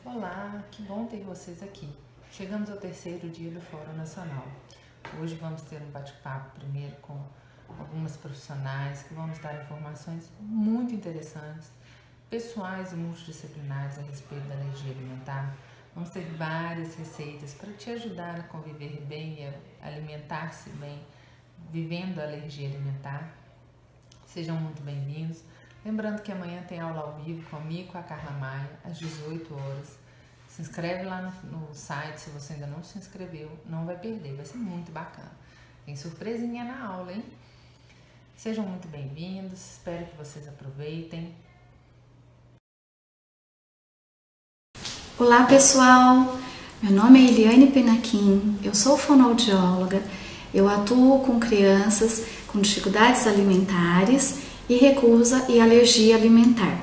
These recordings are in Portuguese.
Olá, que bom ter vocês aqui. Chegamos ao terceiro dia do Fórum Nacional. Hoje vamos ter um bate-papo primeiro com algumas profissionais que vão nos dar informações muito interessantes, pessoais e multidisciplinares a respeito da alergia alimentar. Vamos ter várias receitas para te ajudar a conviver bem e a alimentar-se bem, vivendo a alergia alimentar. Sejam muito bem-vindos. Lembrando que amanhã tem aula ao vivo comigo e com a Carla Maia, às 18 horas. Se inscreve lá no site, se você ainda não se inscreveu, não vai perder, vai ser muito bacana. Tem surpresinha na aula, hein? Sejam muito bem-vindos, espero que vocês aproveitem. Olá pessoal, meu nome é Eliane Penaquim, eu sou fonoaudióloga, eu atuo com crianças com dificuldades alimentares e recusa e alergia alimentar.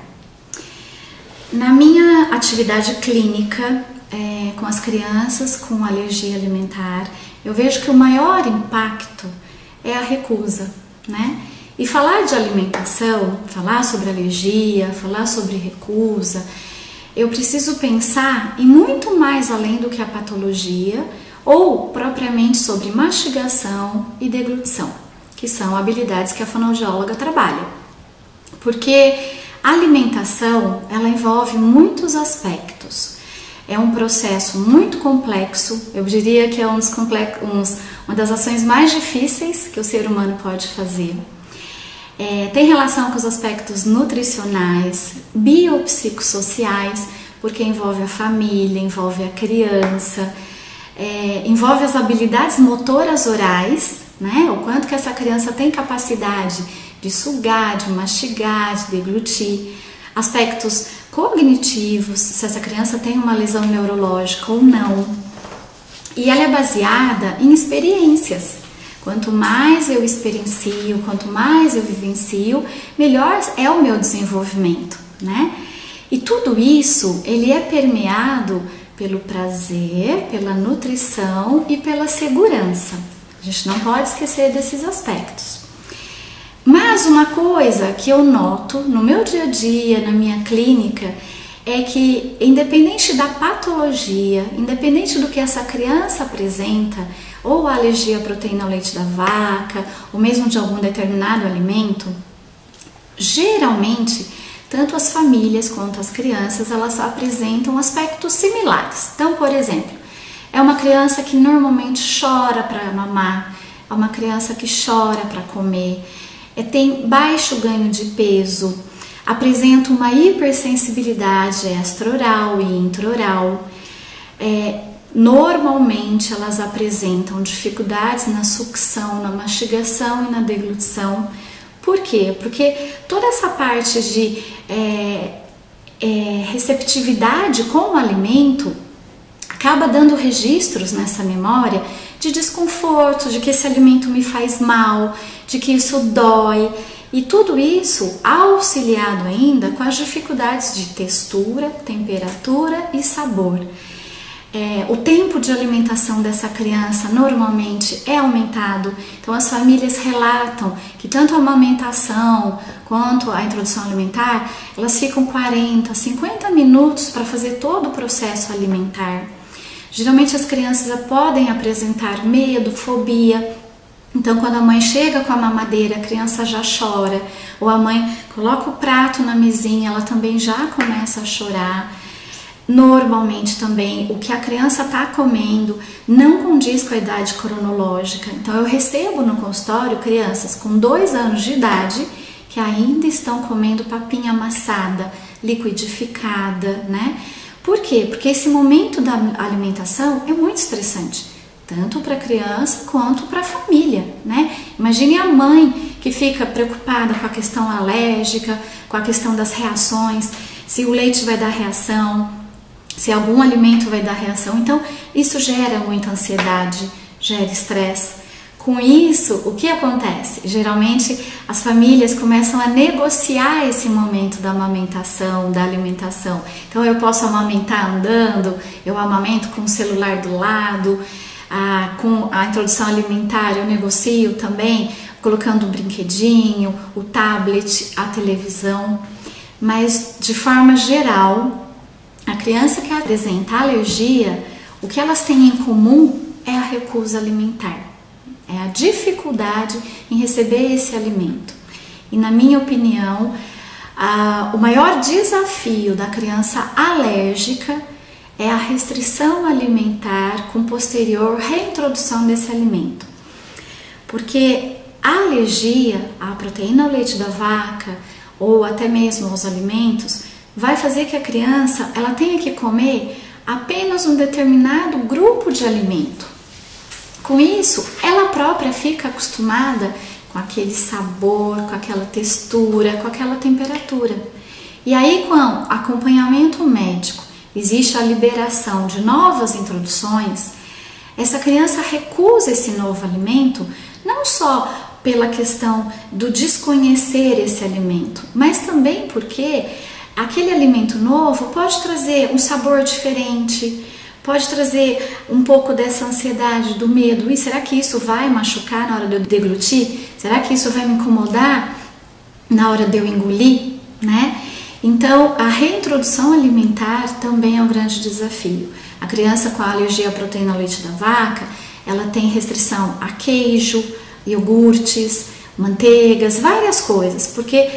Na minha atividade clínica com as crianças com alergia alimentar, eu vejo que o maior impacto é a recusa, né? E falar de alimentação, falar sobre alergia, falar sobre recusa, eu preciso pensar em muito mais além do que a patologia ou propriamente sobre mastigação e deglutição, que são habilidades que a fonoaudióloga trabalha. Porque a alimentação, ela envolve muitos aspectos. É um processo muito complexo, eu diria que é uma das ações mais difíceis que o ser humano pode fazer. Tem relação com os aspectos nutricionais, biopsicossociais, porque envolve a família, envolve a criança, envolve as habilidades motoras orais, né? O quanto que essa criança tem capacidade de sugar, de mastigar, de deglutir, aspectos cognitivos, se essa criança tem uma lesão neurológica ou não. E ela é baseada em experiências. Quanto mais eu experiencio, quanto mais eu vivencio, melhor é o meu desenvolvimento, né? E tudo isso, ele é permeado pelo prazer, pela nutrição e pela segurança. A gente não pode esquecer desses aspectos. Mas uma coisa que eu noto no meu dia a dia, na minha clínica, é que independente da patologia, independente do que essa criança apresenta, ou a alergia à proteína ao leite da vaca, ou mesmo de algum determinado alimento, geralmente, tanto as famílias quanto as crianças, elas apresentam aspectos similares. Então, por exemplo, é uma criança que normalmente chora para mamar, é uma criança que chora para comer, tem baixo ganho de peso, apresenta uma hipersensibilidade extra-oral e intra-oral. Normalmente elas apresentam dificuldades na sucção, na mastigação e na deglutição. Por quê? Porque toda essa parte de receptividade com o alimento acaba dando registros nessa memória de desconforto, de que esse alimento me faz mal, de que isso dói, e tudo isso auxiliado ainda com as dificuldades de textura, temperatura e sabor. O tempo de alimentação dessa criança normalmente é aumentado, então as famílias relatam que tanto a amamentação quanto a introdução alimentar, elas ficam 40, 50 minutos para fazer todo o processo alimentar. Geralmente as crianças podem apresentar medo, fobia. Então, quando a mãe chega com a mamadeira, a criança já chora. Ou a mãe coloca o prato na mesinha, ela também já começa a chorar. Normalmente também o que a criança está comendo não condiz com a idade cronológica. Então, eu recebo no consultório crianças com 2 anos de idade que ainda estão comendo papinha amassada, liquidificada, né? Por quê? Porque esse momento da alimentação é muito estressante, tanto para a criança quanto para a família, né? Imagine a mãe que fica preocupada com a questão alérgica, com a questão das reações, se o leite vai dar reação, se algum alimento vai dar reação. Então, isso gera muita ansiedade, gera estresse. Com isso, o que acontece? Geralmente, as famílias começam a negociar esse momento da amamentação, da alimentação. Então, eu posso amamentar andando, eu amamento com o celular do lado, com a introdução alimentar eu negocio também, colocando um brinquedinho, o tablet, a televisão. Mas, de forma geral, a criança que apresenta alergia, o que elas têm em comum é a recusa alimentar, é a dificuldade em receber esse alimento. E na minha opinião, o maior desafio da criança alérgica é a restrição alimentar com posterior reintrodução desse alimento. Porque a alergia à proteína ao leite da vaca ou até mesmo aos alimentos vai fazer que a criança ela tenha que comer apenas um determinado grupo de alimento. Com isso, ela própria fica acostumada com aquele sabor, com aquela textura, com aquela temperatura. E aí, com acompanhamento médico, existe a liberação de novas introduções, essa criança recusa esse novo alimento, não só pela questão do desconhecer esse alimento, mas também porque aquele alimento novo pode trazer um sabor diferente, pode trazer um pouco dessa ansiedade, do medo. E será que isso vai machucar na hora de eu deglutir? Será que isso vai me incomodar na hora de eu engolir, né? Então, a reintrodução alimentar também é um grande desafio. A criança com a alergia à proteína ao leite da vaca, ela tem restrição a queijo, iogurtes, manteigas, várias coisas, porque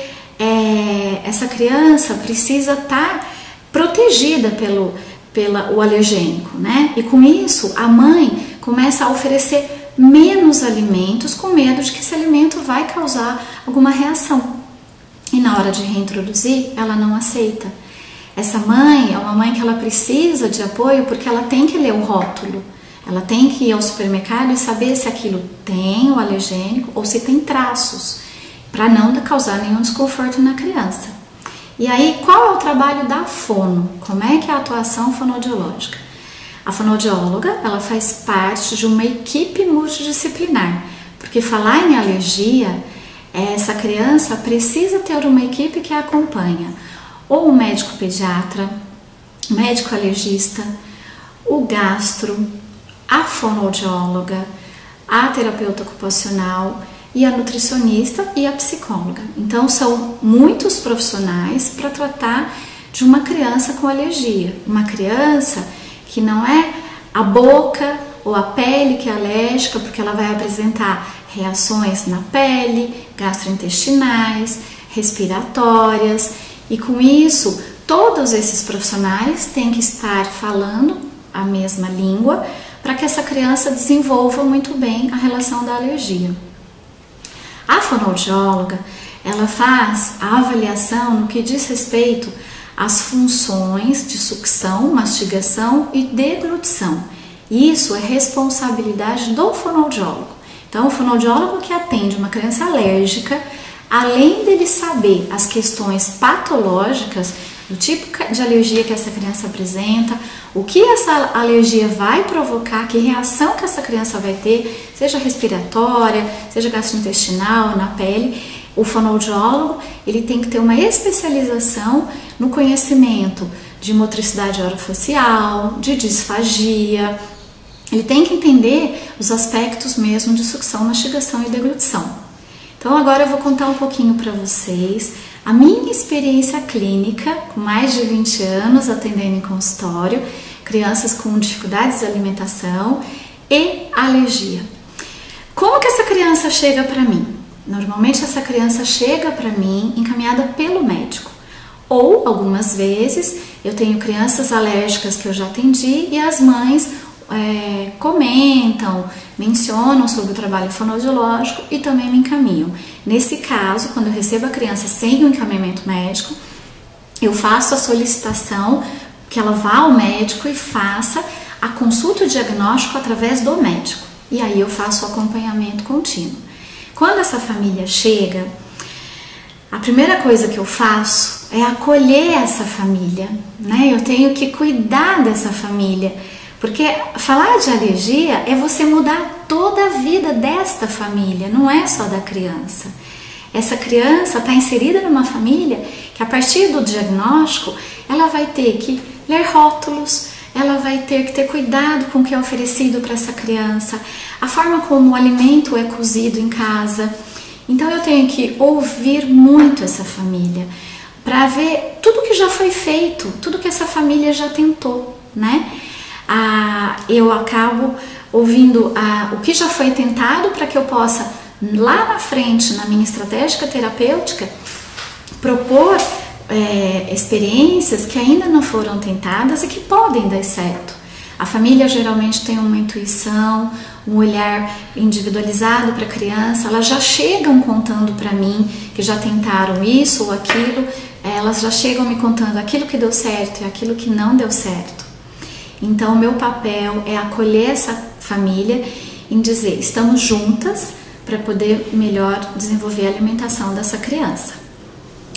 essa criança precisa estar protegida pelo alergênico, né? E com isso, a mãe começa a oferecer menos alimentos com medo de que esse alimento vai causar alguma reação. E na hora de reintroduzir, ela não aceita. Essa mãe é uma mãe que ela precisa de apoio porque ela tem que ler o rótulo. Ela tem que ir ao supermercado e saber se aquilo tem o alergênico ou se tem traços, para não causar nenhum desconforto na criança. E aí, qual é o trabalho da fono? Como é que é a atuação fonoaudiológica? A fonoaudióloga, ela faz parte de uma equipe multidisciplinar, porque falar em alergia, essa criança precisa ter uma equipe que a acompanha, ou o médico pediatra, médico alergista, o gastro, a fonoaudióloga, a terapeuta ocupacional e a nutricionista e a psicóloga. Então, são muitos profissionais para tratar de uma criança com alergia. Uma criança que não é a boca ou a pele que é alérgica, porque ela vai apresentar reações na pele, gastrointestinais, respiratórias, e com isso, todos esses profissionais têm que estar falando a mesma língua para que essa criança desenvolva muito bem a relação da alergia. A fonoaudióloga, ela faz a avaliação no que diz respeito às funções de sucção, mastigação e deglutição. Isso é responsabilidade do fonoaudiólogo. Então, o fonoaudiólogo que atende uma criança alérgica, além dele saber as questões patológicas, do tipo de alergia que essa criança apresenta, o que essa alergia vai provocar, que reação que essa criança vai ter, seja respiratória, seja gastrointestinal, na pele, o fonoaudiólogo, ele tem que ter uma especialização no conhecimento de motricidade orofacial, de disfagia. Ele tem que entender os aspectos mesmo de sucção, mastigação e deglutição. Então agora eu vou contar um pouquinho para vocês a minha experiência clínica, com mais de 20 anos atendendo em consultório, crianças com dificuldades de alimentação e alergia. Como que essa criança chega para mim? Normalmente essa criança chega para mim encaminhada pelo médico. Ou, algumas vezes, eu tenho crianças alérgicas que eu já atendi e as mães comentam, mencionam sobre o trabalho fonoaudiológico e também me encaminham. Nesse caso, quando eu recebo a criança sem o encaminhamento médico, eu faço a solicitação que ela vá ao médico e faça a consulta diagnóstico através do médico. E aí eu faço o acompanhamento contínuo. Quando essa família chega, a primeira coisa que eu faço é acolher essa família, né? Eu tenho que cuidar dessa família, porque falar de alergia é você mudar toda a vida desta família, não é só da criança. Essa criança está inserida numa família que, a partir do diagnóstico, ela vai ter que ler rótulos, ela vai ter que ter cuidado com o que é oferecido para essa criança, a forma como o alimento é cozido em casa. Então eu tenho que ouvir muito essa família, para ver tudo que já foi feito, tudo que essa família já tentou, né? Eu acabo ouvindo o que já foi tentado para que eu possa, lá na frente, na minha estratégia terapêutica, propor experiências que ainda não foram tentadas e que podem dar certo. A família geralmente tem uma intuição, um olhar individualizado para a criança, elas já chegam contando para mim que já tentaram isso ou aquilo, elas já chegam me contando aquilo que deu certo e aquilo que não deu certo. Então, o meu papel é acolher essa família em dizer, estamos juntas para poder melhor desenvolver a alimentação dessa criança.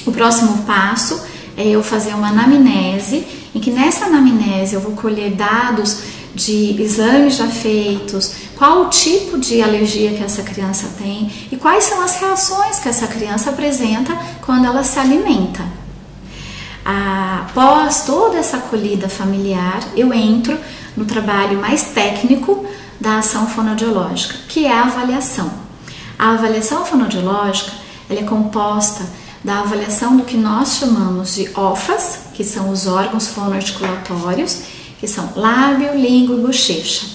O próximo passo é eu fazer uma anamnese, em que nessa anamnese eu vou colher dados de exames já feitos, qual o tipo de alergia que essa criança tem e quais são as reações que essa criança apresenta quando ela se alimenta. Após toda essa acolhida familiar, eu entro no trabalho mais técnico da ação fonoaudiológica, que é a avaliação. A avaliação fonoaudiológica ela é composta da avaliação do que nós chamamos de OFAs, que são os órgãos fonoarticulatórios, que são lábio, língua e bochecha.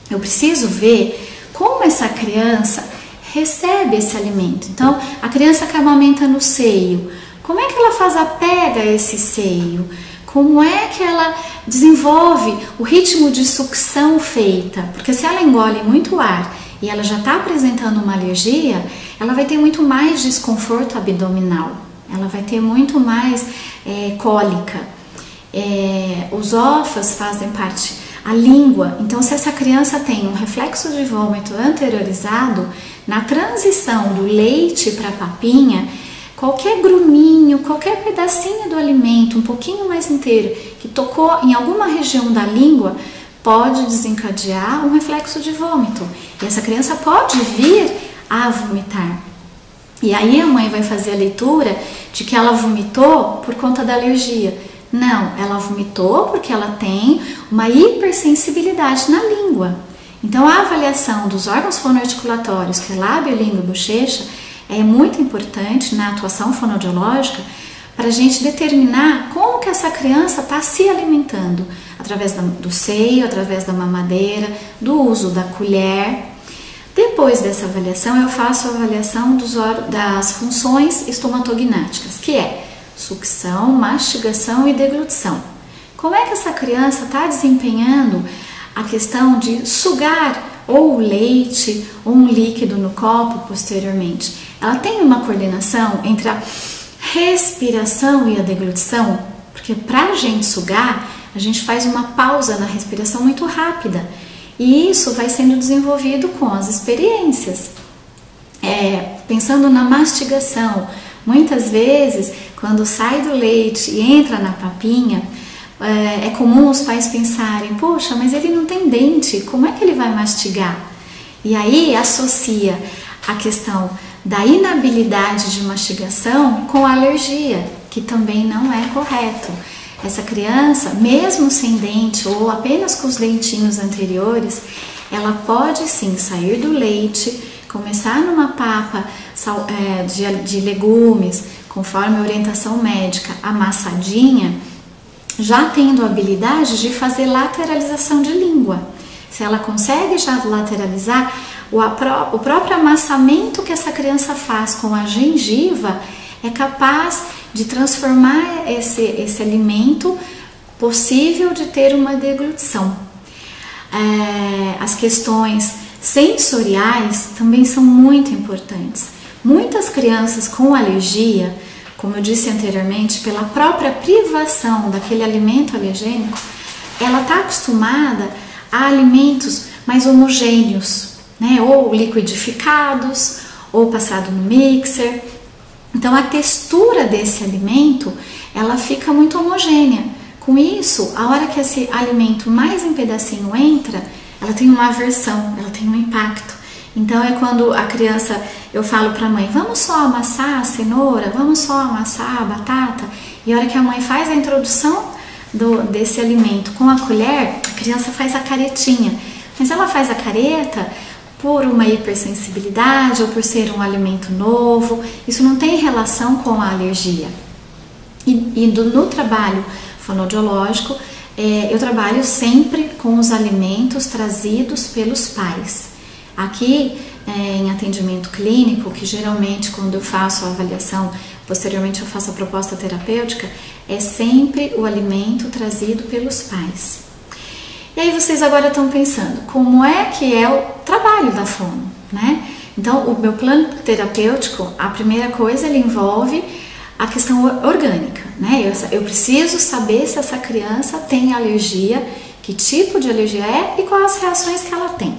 Eu preciso ver como essa criança recebe esse alimento. Então, a criança que amamenta no seio, como é que ela faz a pega a esse seio? Como é que ela desenvolve o ritmo de sucção feita? Porque se ela engole muito ar e ela já está apresentando uma alergia, ela vai ter muito mais desconforto abdominal, ela vai ter muito mais cólica. Os OFAs fazem parte, a língua. Então, se essa criança tem um reflexo de vômito anteriorizado, na transição do leite para a papinha, qualquer gruminho, qualquer pedacinho do alimento, um pouquinho mais inteiro, que tocou em alguma região da língua, pode desencadear um reflexo de vômito. E essa criança pode vir a vomitar. E aí a mãe vai fazer a leitura de que ela vomitou por conta da alergia. Não, ela vomitou porque ela tem uma hipersensibilidade na língua. Então a avaliação dos órgãos fonoarticulatórios, que é lábio, língua e bochecha, é muito importante na atuação fonoaudiológica para a gente determinar como que essa criança está se alimentando, através do seio, através da mamadeira, do uso da colher. Depois dessa avaliação, eu faço a avaliação das funções estomatognáticas, que é sucção, mastigação e deglutição. Como é que essa criança está desempenhando a questão de sugar ou o leite ou um líquido no copo posteriormente? Ela tem uma coordenação entre a respiração e a deglutição? Porque para a gente sugar, a gente faz uma pausa na respiração muito rápida. E isso vai sendo desenvolvido com as experiências. Pensando na mastigação, muitas vezes, quando sai do leite e entra na papinha, é comum os pais pensarem, poxa, mas ele não tem dente, como é que ele vai mastigar? E aí associa a questão da inabilidade de mastigação com a alergia, que também não é correto. Essa criança, mesmo sem dente ou apenas com os dentinhos anteriores, ela pode sim sair do leite, começar numa papa de legumes, conforme a orientação médica, amassadinha, já tendo a habilidade de fazer lateralização de língua. Se ela consegue já lateralizar, o próprio amassamento que essa criança faz com a gengiva é capaz de transformar esse alimento possível de ter uma deglutição. As questões sensoriais também são muito importantes. Muitas crianças com alergia, como eu disse anteriormente, pela própria privação daquele alimento alergênico, ela está acostumada a alimentos mais homogêneos, né? Ou liquidificados, ou passado no mixer. Então a textura desse alimento, ela fica muito homogênea. Com isso, a hora que esse alimento mais em pedacinho entra, ela tem uma aversão, ela tem um impacto. Então é quando a criança, eu falo para a mãe, vamos só amassar a cenoura, vamos só amassar a batata. E a hora que a mãe faz a introdução desse alimento com a colher, a criança faz a caretinha. Mas ela faz a careta por uma hipersensibilidade ou por ser um alimento novo. Isso não tem relação com a alergia. No trabalho fonoaudiológico, eu trabalho sempre com os alimentos trazidos pelos pais. Aqui, em atendimento clínico, que geralmente quando eu faço a avaliação, posteriormente eu faço a proposta terapêutica, é sempre o alimento trazido pelos pais. E aí vocês agora estão pensando, como é que é o trabalho da fono, né? Então, o meu plano terapêutico, a primeira coisa, ele envolve a questão orgânica, né? Eu preciso saber se essa criança tem alergia, que tipo de alergia é e quais as reações que ela tem.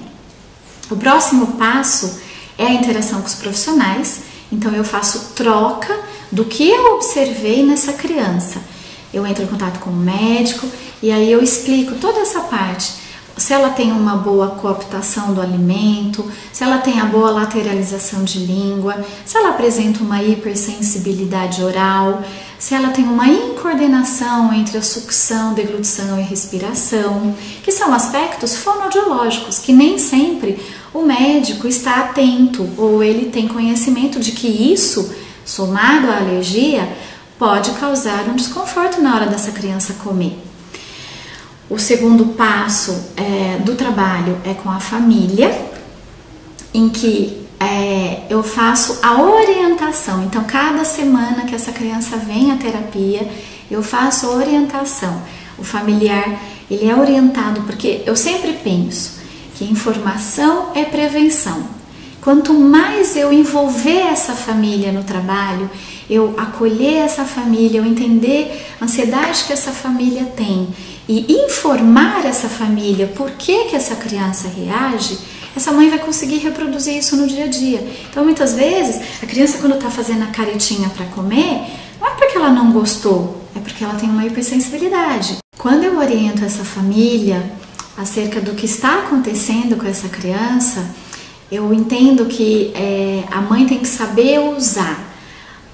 O próximo passo é a interação com os profissionais, então eu faço troca do que eu observei nessa criança. Eu entro em contato com o médico e aí eu explico toda essa parte. Se ela tem uma boa cooptação do alimento, se ela tem a boa lateralização de língua, se ela apresenta uma hipersensibilidade oral, se ela tem uma incoordenação entre a sucção, deglutição e respiração, que são aspectos fonoaudiológicos que nem sempre o médico está atento ou ele tem conhecimento de que isso, somado à alergia, pode causar um desconforto na hora dessa criança comer. O segundo passo do trabalho é com a família, em que eu faço a orientação. Então, cada semana que essa criança vem à terapia, eu faço a orientação. O familiar, ele é orientado, porque eu sempre penso que informação é prevenção. Quanto mais eu envolver essa família no trabalho, eu acolher essa família, eu entender a ansiedade que essa família tem e informar essa família por que essa criança reage, essa mãe vai conseguir reproduzir isso no dia a dia. Então, muitas vezes, a criança quando está fazendo a caretinha para comer, não é porque ela não gostou, é porque ela tem uma hipersensibilidade. Quando eu oriento essa família acerca do que está acontecendo com essa criança, eu entendo que a mãe tem que saber usar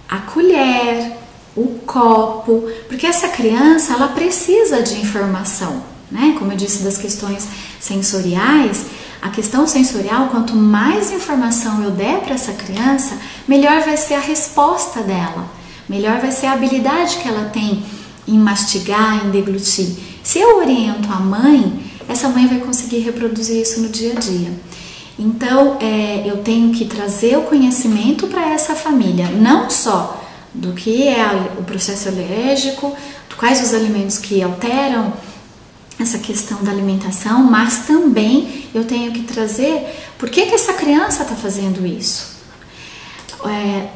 a colher, o copo, porque essa criança ela precisa de informação, né? Como eu disse das questões sensoriais, a questão sensorial, quanto mais informação eu der para essa criança, melhor vai ser a resposta dela, melhor vai ser a habilidade que ela tem em mastigar, em deglutir. Se eu oriento a mãe, essa mãe vai conseguir reproduzir isso no dia a dia. Então, eu tenho que trazer o conhecimento para essa família, não só do que é o processo alérgico, quais os alimentos que alteram essa questão da alimentação, mas também eu tenho que trazer por que essa criança está fazendo isso.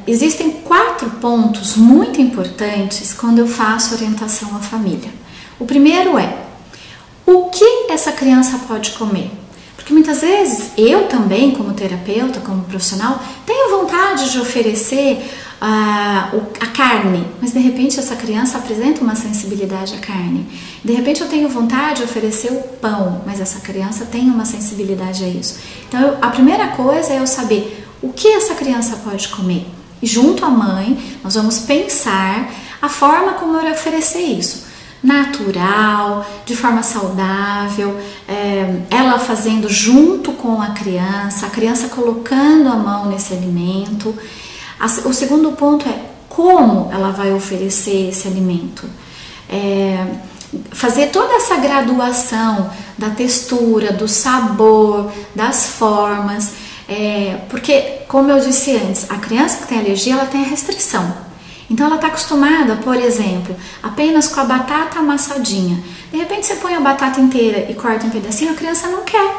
Existem 4 pontos muito importantes quando eu faço orientação à família. O primeiro é, o que essa criança pode comer? Porque muitas vezes eu também, como terapeuta, como profissional, tenho vontade de oferecer a carne, mas de repente essa criança apresenta uma sensibilidade à carne. De repente eu tenho vontade de oferecer o pão, mas essa criança tem uma sensibilidade a isso. Então a primeira coisa é eu saber o que essa criança pode comer. E junto à mãe nós vamos pensar a forma como eu oferecer isso. Natural, de forma saudável, ela fazendo junto com a criança colocando a mão nesse alimento. O segundo ponto é como ela vai oferecer esse alimento. Fazer toda essa graduação da textura, do sabor, das formas, porque, como eu disse antes, a criança que tem alergia, ela tem a restrição. Então ela está acostumada, por exemplo, apenas com a batata amassadinha. De repente você põe a batata inteira e corta um pedacinho, a criança não quer.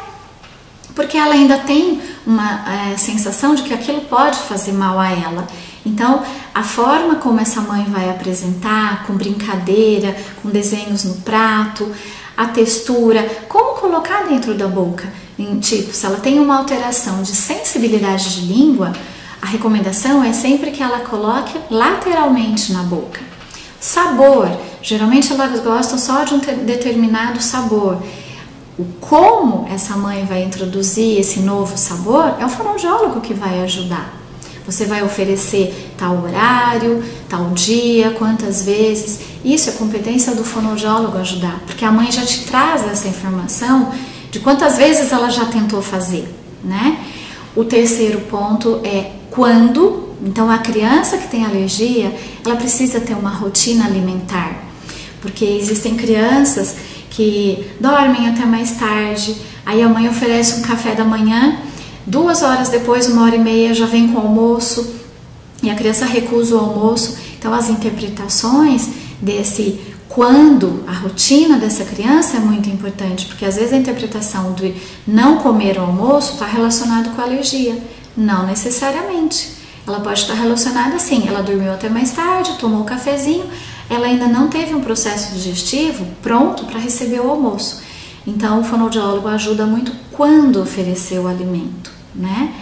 Porque ela ainda tem uma sensação de que aquilo pode fazer mal a ela. Então, a forma como essa mãe vai apresentar, com brincadeira, com desenhos no prato, a textura, como colocar dentro da boca. Tipo, se ela tem uma alteração de sensibilidade de língua, a recomendação é sempre que ela coloque lateralmente na boca. Sabor, geralmente elas gostam só de um determinado sabor. O como essa mãe vai introduzir esse novo sabor é o fonoaudiólogo que vai ajudar. Você vai oferecer tal horário, tal dia, quantas vezes. Isso é competência do fonoaudiólogo ajudar, porque a mãe já te traz essa informação de quantas vezes ela já tentou fazer, né? O terceiro ponto é quando, Então a criança que tem alergia, ela precisa ter uma rotina alimentar, porque existem crianças que dormem até mais tarde, aí a mãe oferece um café da manhã, 2 horas depois, 1h30 já vem com o almoço e a criança recusa o almoço. Então as interpretações desse quando, a rotina dessa criança é muito importante, porque às vezes a interpretação de não comer o almoço está relacionado com a alergia, não necessariamente. Ela pode estar relacionada assim, ela dormiu até mais tarde, tomou um cafezinho, ela ainda não teve um processo digestivo pronto para receber o almoço. Então o fonoaudiólogo ajuda muito quando oferecer o alimento, né?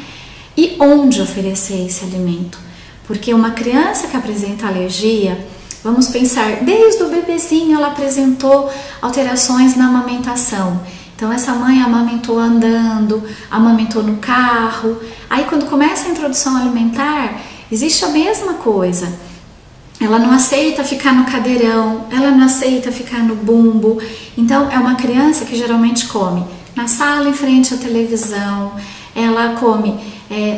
E onde oferecer esse alimento. Porque uma criança que apresenta alergia, vamos pensar, desde o bebezinho ela apresentou alterações na amamentação. Então essa mãe amamentou andando, amamentou no carro. Aí quando começa a introdução alimentar, existe a mesma coisa. Ela não aceita ficar no cadeirão, ela não aceita ficar no bumbo. Então é uma criança que geralmente come na sala em frente à televisão, ela come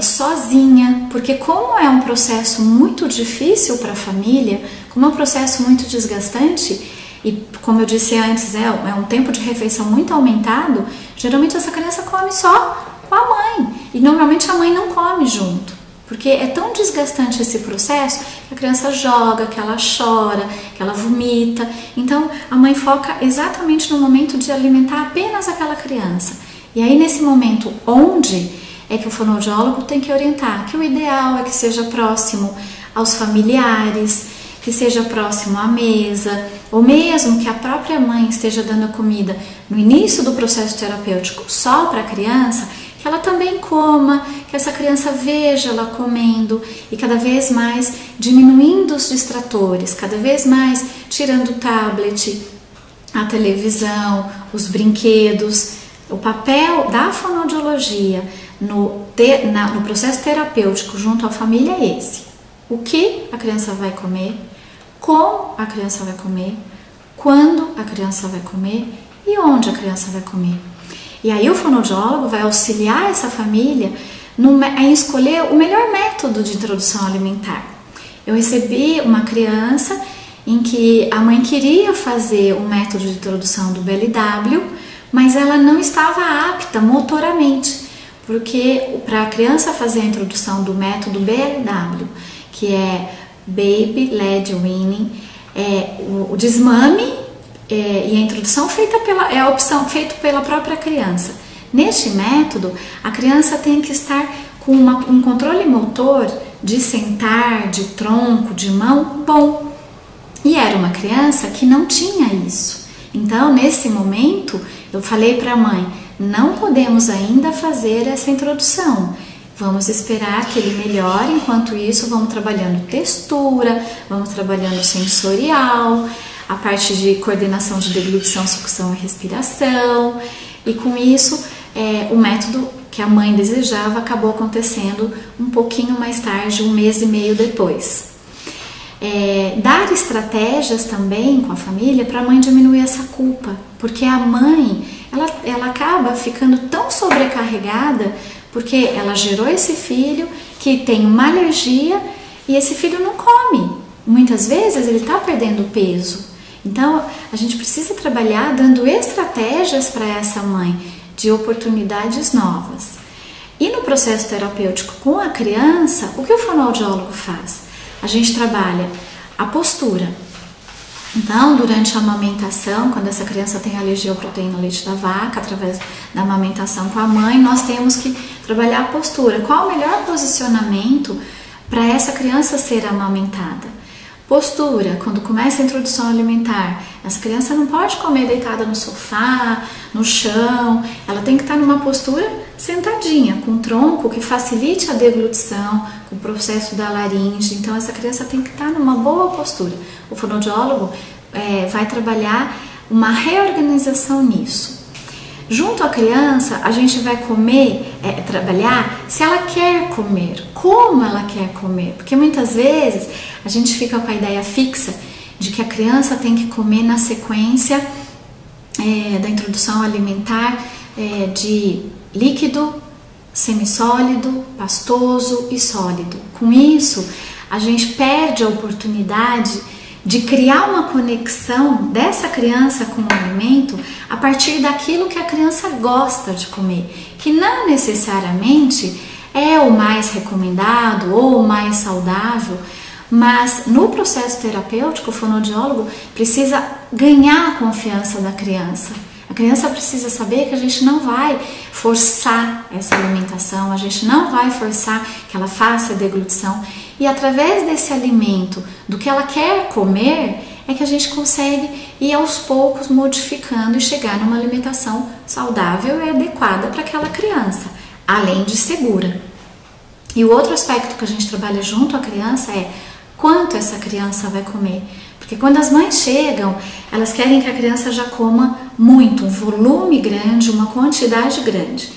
sozinha, porque como é um processo muito difícil para a família, como é um processo muito desgastante, e como eu disse antes, é um tempo de refeição muito aumentado, geralmente essa criança come só com a mãe, e normalmente a mãe não come junto. Porque é tão desgastante esse processo que a criança joga, que ela chora, que ela vomita. Então a mãe foca exatamente no momento de alimentar apenas aquela criança. E aí nesse momento onde é que o fonoaudiólogo tem que orientar que o ideal é que seja próximo aos familiares, que seja próximo à mesa, ou mesmo que a própria mãe esteja dando a comida no início do processo terapêutico só para a criança, que ela também coma, que essa criança veja ela comendo e cada vez mais diminuindo os distratores, cada vez mais tirando o tablet, a televisão, os brinquedos. O papel da fonoaudiologia no processo terapêutico junto à família é esse. O que a criança vai comer, como a criança vai comer, quando a criança vai comer e onde a criança vai comer. E aí o fonoaudiólogo vai auxiliar essa família em escolher o melhor método de introdução alimentar. Eu recebi uma criança em que a mãe queria fazer o método de introdução do BLW, mas ela não estava apta motoramente, porque para a criança fazer a introdução do método BLW, que é Baby Led Weaning, o desmame e a introdução é a opção feita pela própria criança. Neste método, a criança tem que estar com um controle motor de sentar, de tronco, de mão bom. E era uma criança que não tinha isso. Então, nesse momento, eu falei para a mãe, não podemos ainda fazer essa introdução. Vamos esperar que ele melhore, enquanto isso vamos trabalhando textura, vamos trabalhando sensorial, a parte de coordenação de deglutição, sucção e respiração. E com isso, o método que a mãe desejava acabou acontecendo um pouquinho mais tarde, 1 mês e meio depois. Dar estratégias também com a família para a mãe diminuir essa culpa, porque a mãe ela acaba ficando tão sobrecarregada porque ela gerou esse filho que tem uma alergia e esse filho não come. Muitas vezes ele está perdendo peso. Então a gente precisa trabalhar dando estratégias para essa mãe de oportunidades novas. E no processo terapêutico com a criança, o que o fonoaudiólogo faz? A gente trabalha a postura. Então, durante a amamentação, quando essa criança tem alergia ao proteína leite da vaca, através da amamentação com a mãe, nós temos que trabalhar a postura. Qual o melhor posicionamento para essa criança ser amamentada? Postura, quando começa a introdução alimentar, essa criança não pode comer deitada no sofá, no chão, ela tem que estar numa postura sentadinha, com tronco que facilite a deglutição, o processo da laringe. Então essa criança tem que estar numa boa postura. O fonoaudiólogo vai trabalhar uma reorganização nisso. Junto à criança, a gente vai trabalhar se ela quer comer, como ela quer comer, porque muitas vezes a gente fica com a ideia fixa de que a criança tem que comer na sequência da introdução alimentar de líquido, semissólido, pastoso e sólido. Com isso, a gente perde a oportunidade de criar uma conexão dessa criança com o alimento a partir daquilo que a criança gosta de comer, que não necessariamente é o mais recomendado ou o mais saudável, mas no processo terapêutico, o fonoaudiólogo precisa ganhar a confiança da criança. A criança precisa saber que a gente não vai forçar essa alimentação, a gente não vai forçar que ela faça a deglutição. E através desse alimento, do que ela quer comer, é que a gente consegue ir aos poucos modificando e chegar numa alimentação saudável e adequada para aquela criança, além de segura. E o outro aspecto que a gente trabalha junto à criança é quanto essa criança vai comer. Porque quando as mães chegam, elas querem que a criança já coma muito, um volume grande, uma quantidade grande.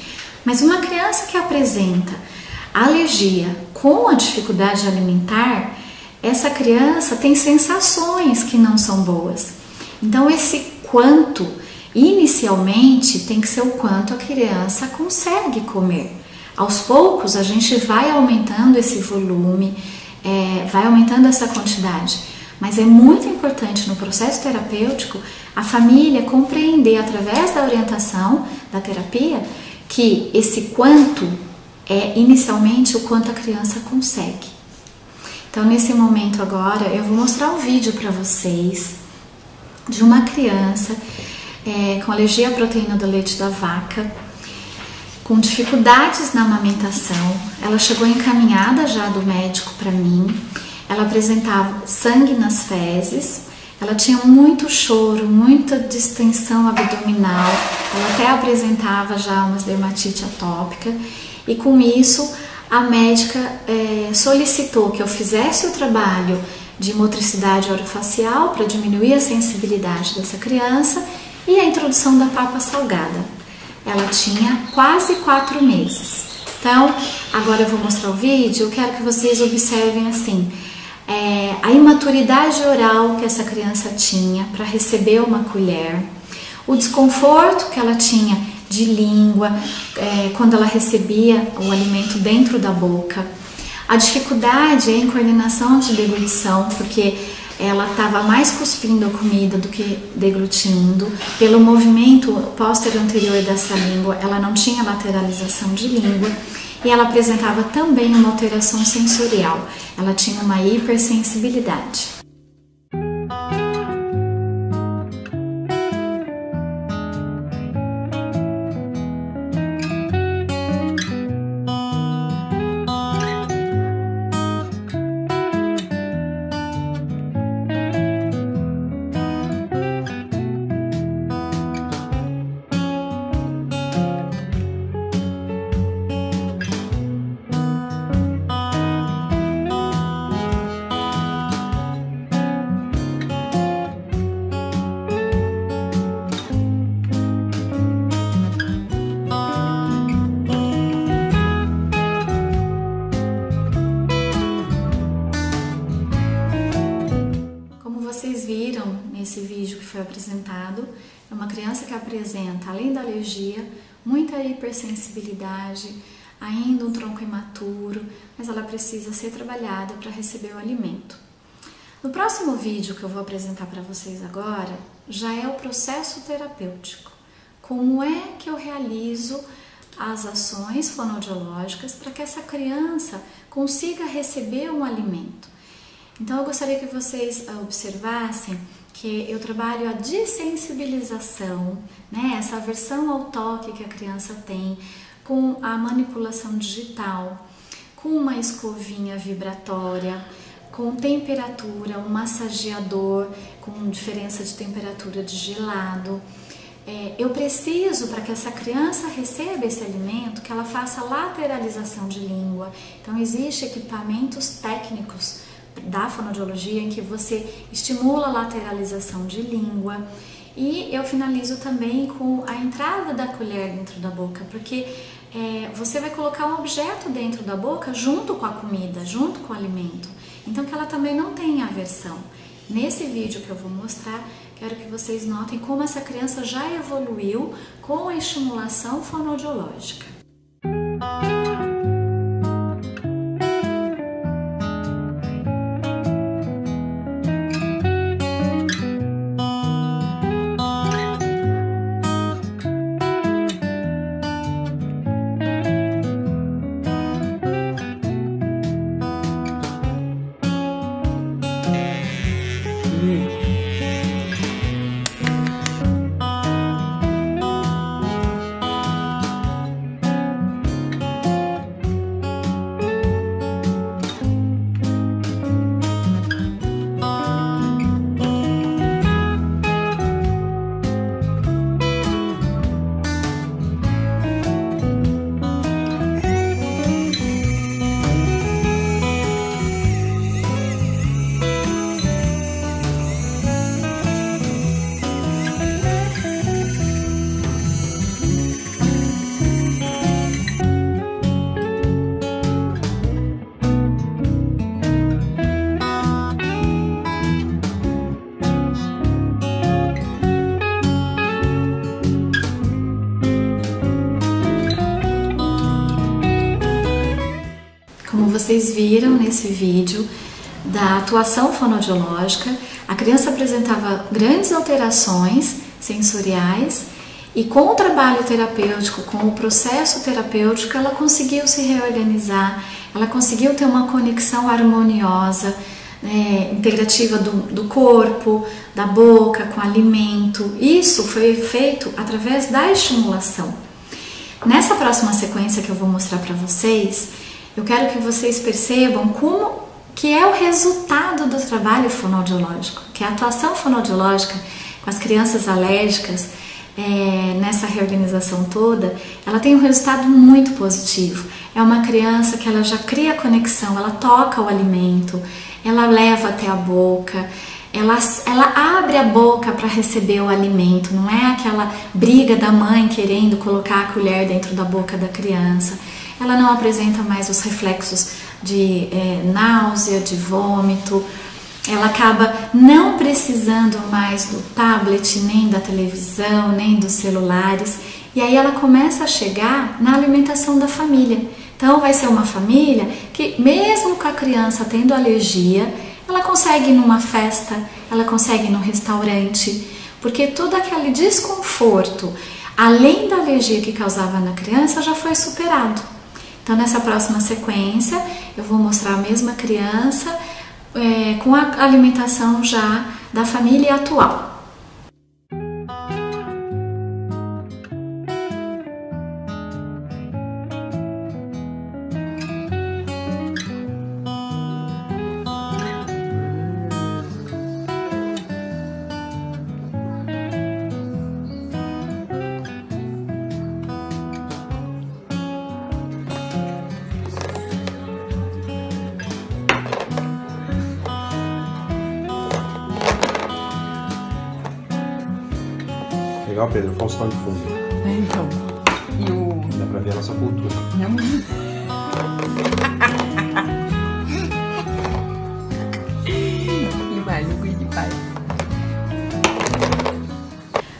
Mas uma criança que apresenta alergia com a dificuldade alimentar, essa criança tem sensações que não são boas. Então esse quanto, inicialmente, tem que ser o quanto a criança consegue comer. Aos poucos a gente vai aumentando esse volume, vai aumentando essa quantidade. Mas é muito importante no processo terapêutico a família compreender através da orientação da terapia que esse quanto é inicialmente o quanto a criança consegue. Então nesse momento agora eu vou mostrar um vídeo para vocês de uma criança com alergia à proteína do leite da vaca, com dificuldades na amamentação. Ela chegou encaminhada já do médico para mim. Ela apresentava sangue nas fezes, ela tinha muito choro, muita distensão abdominal, ela até apresentava já uma dermatite atópica e com isso a médica solicitou que eu fizesse o trabalho de motricidade orofacial para diminuir a sensibilidade dessa criança e a introdução da papa salgada. Ela tinha quase 4 meses. Então, agora eu vou mostrar o vídeo, eu quero que vocês observem assim, a imaturidade oral que essa criança tinha para receber uma colher, o desconforto que ela tinha de língua quando ela recebia o alimento dentro da boca, a dificuldade em coordenação de deglutição, porque ela estava mais cuspindo a comida do que deglutindo, pelo movimento póstero anterior dessa língua, ela não tinha lateralização de língua. E ela apresentava também uma alteração sensorial, ela tinha uma hipersensibilidade. Vocês viram nesse vídeo que foi apresentado, é uma criança que apresenta, além da alergia, muita hipersensibilidade, ainda um tronco imaturo, mas ela precisa ser trabalhada para receber o alimento. No próximo vídeo que eu vou apresentar para vocês agora, já é o processo terapêutico. Como é que eu realizo as ações fonoaudiológicas para que essa criança consiga receber um alimento? Então eu gostaria que vocês observassem que eu trabalho a dessensibilização, né? Essa aversão ao toque que a criança tem, com a manipulação digital, com uma escovinha vibratória, com temperatura, um massageador com diferença de temperatura de gelado. Eu preciso, para que essa criança receba esse alimento, que ela faça lateralização de língua. Então existem equipamentos técnicos da fonoaudiologia em que você estimula a lateralização de língua, e eu finalizo também com a entrada da colher dentro da boca, porque você vai colocar um objeto dentro da boca junto com a comida, junto com o alimento, então que ela também não tenha aversão. Nesse vídeo que eu vou mostrar, quero que vocês notem como essa criança já evoluiu com a estimulação fonoaudiológica. vocês viram nesse vídeo da atuação fonoaudiológica, a criança apresentava grandes alterações sensoriais e com o trabalho terapêutico, com o processo terapêutico, ela conseguiu se reorganizar, ela conseguiu ter uma conexão harmoniosa, integrativa do corpo, da boca, com o alimento. Isso foi feito através da estimulação. Nessa próxima sequência que eu vou mostrar para vocês, eu quero que vocês percebam como que é o resultado do trabalho fonoaudiológico, que a atuação fonoaudiológica com as crianças alérgicas, nessa reorganização toda, ela tem um resultado muito positivo. É uma criança que ela já cria conexão, ela toca o alimento, ela leva até a boca, ela abre a boca para receber o alimento, não é aquela briga da mãe querendo colocar a colher dentro da boca da criança. Ela não apresenta mais os reflexos de náusea, de vômito, ela acaba não precisando mais do tablet, nem da televisão, nem dos celulares, e aí ela começa a chegar na alimentação da família. Então vai ser uma família que, mesmo com a criança tendo alergia, ela consegue ir numa festa, ela consegue ir num restaurante, porque todo aquele desconforto, além da alergia que causava na criança, já foi superado. Então nessa próxima sequência eu vou mostrar a mesma criança com a alimentação já da família atual. Legal, Pedro, Faustão de fundo. Então, e o... Dá pra ver a nossa cultura.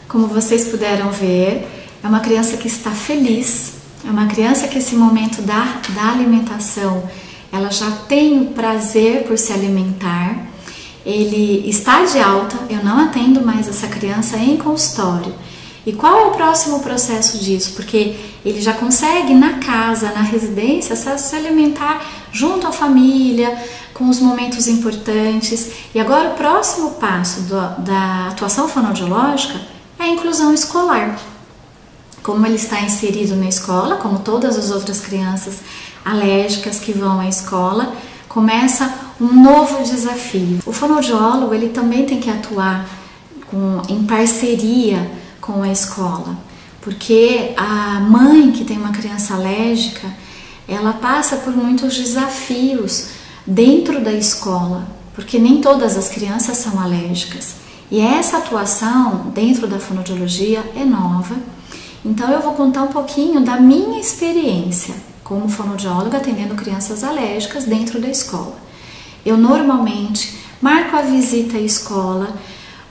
Como vocês puderam ver, é uma criança que está feliz, é uma criança que esse momento da alimentação, ela já tem o prazer por se alimentar. Ele está de alta, eu não atendo mais essa criança em consultório. E qual é o próximo processo disso? Porque ele já consegue na casa, na residência, se alimentar junto à família, com os momentos importantes. E agora o próximo passo da atuação fonoaudiológica é a inclusão escolar. Como ele está inserido na escola, como todas as outras crianças alérgicas que vão à escola, começa um novo desafio. O fonoaudiólogo ele também tem que atuar em parceria com a escola, porque a mãe que tem uma criança alérgica, ela passa por muitos desafios dentro da escola, porque nem todas as crianças são alérgicas. E essa atuação dentro da fonoaudiologia é nova, então eu vou contar um pouquinho da minha experiência como fonoaudióloga atendendo crianças alérgicas dentro da escola. Eu normalmente marco a visita à escola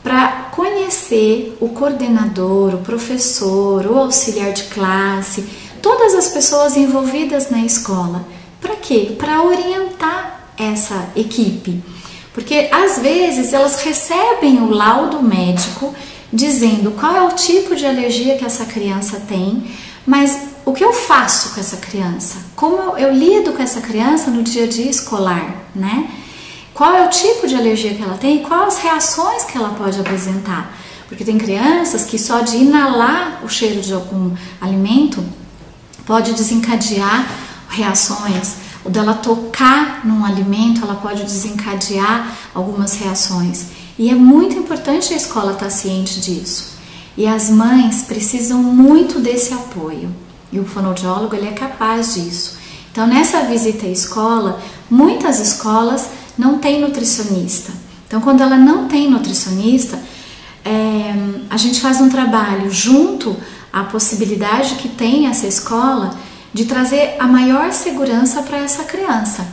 para conhecer o coordenador, o professor, o auxiliar de classe, todas as pessoas envolvidas na escola. Para quê? Para orientar essa equipe. Porque às vezes elas recebem o laudo médico dizendo qual é o tipo de alergia que essa criança tem, mas o que eu faço com essa criança? Como eu lido com essa criança no dia a dia escolar, né? Qual é o tipo de alergia que ela tem e quais as reações que ela pode apresentar? Porque tem crianças que só de inalar o cheiro de algum alimento pode desencadear reações, ou dela tocar num alimento, ela pode desencadear algumas reações. E é muito importante a escola estar ciente disso. E as mães precisam muito desse apoio. E o fonoaudiólogo ele é capaz disso. Então, nessa visita à escola, muitas escolas não têm nutricionista. Então, quando ela não tem nutricionista, a gente faz um trabalho junto à possibilidade que tem essa escola de trazer a maior segurança para essa criança.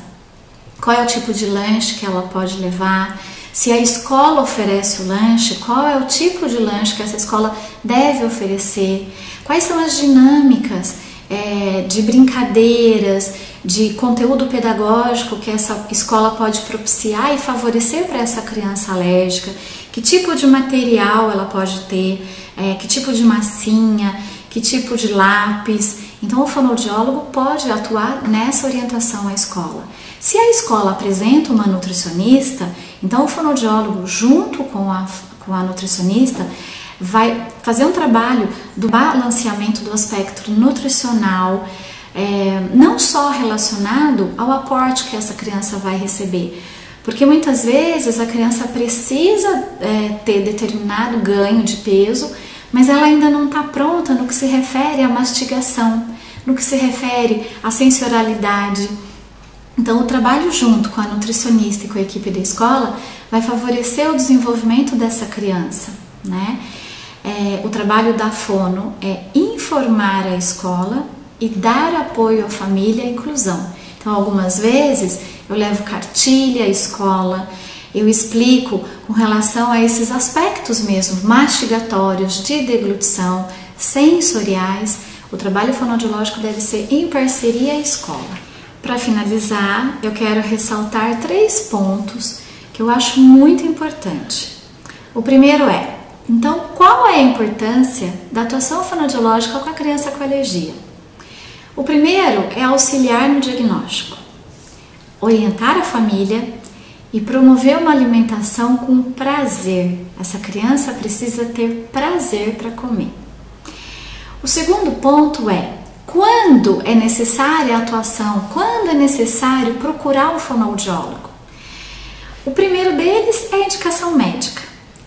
Qual é o tipo de lanche que ela pode levar? Se a escola oferece o lanche, qual é o tipo de lanche que essa escola deve oferecer? Quais são as dinâmicas de brincadeiras, de conteúdo pedagógico que essa escola pode propiciar e favorecer para essa criança alérgica, que tipo de material ela pode ter, que tipo de massinha, que tipo de lápis. Então o fonoaudiólogo pode atuar nessa orientação à escola. Se a escola apresenta uma nutricionista, então o fonoaudiólogo junto com a nutricionista vai fazer um trabalho do balanceamento do aspecto nutricional, não só relacionado ao aporte que essa criança vai receber, porque muitas vezes a criança precisa ter determinado ganho de peso, mas ela ainda não está pronta no que se refere à mastigação, no que se refere à sensorialidade. Então o trabalho junto com a nutricionista e com a equipe da escola vai favorecer o desenvolvimento dessa criança, né? O trabalho da fono é informar a escola e dar apoio à família e à inclusão. Então, algumas vezes eu levo cartilha à escola, eu explico com relação a esses aspectos mesmo, mastigatórios, de deglutição, sensoriais. O trabalho fonoaudiológico deve ser em parceria à escola. Para finalizar, eu quero ressaltar 3 pontos que eu acho muito importante. O primeiro então, qual é a importância da atuação fonoaudiológica com a criança com alergia? O primeiro é auxiliar no diagnóstico, orientar a família e promover uma alimentação com prazer. Essa criança precisa ter prazer para comer. O segundo ponto quando é necessária a atuação, quando é necessário procurar um fonoaudiólogo. O primeiro deles é a indicação médica,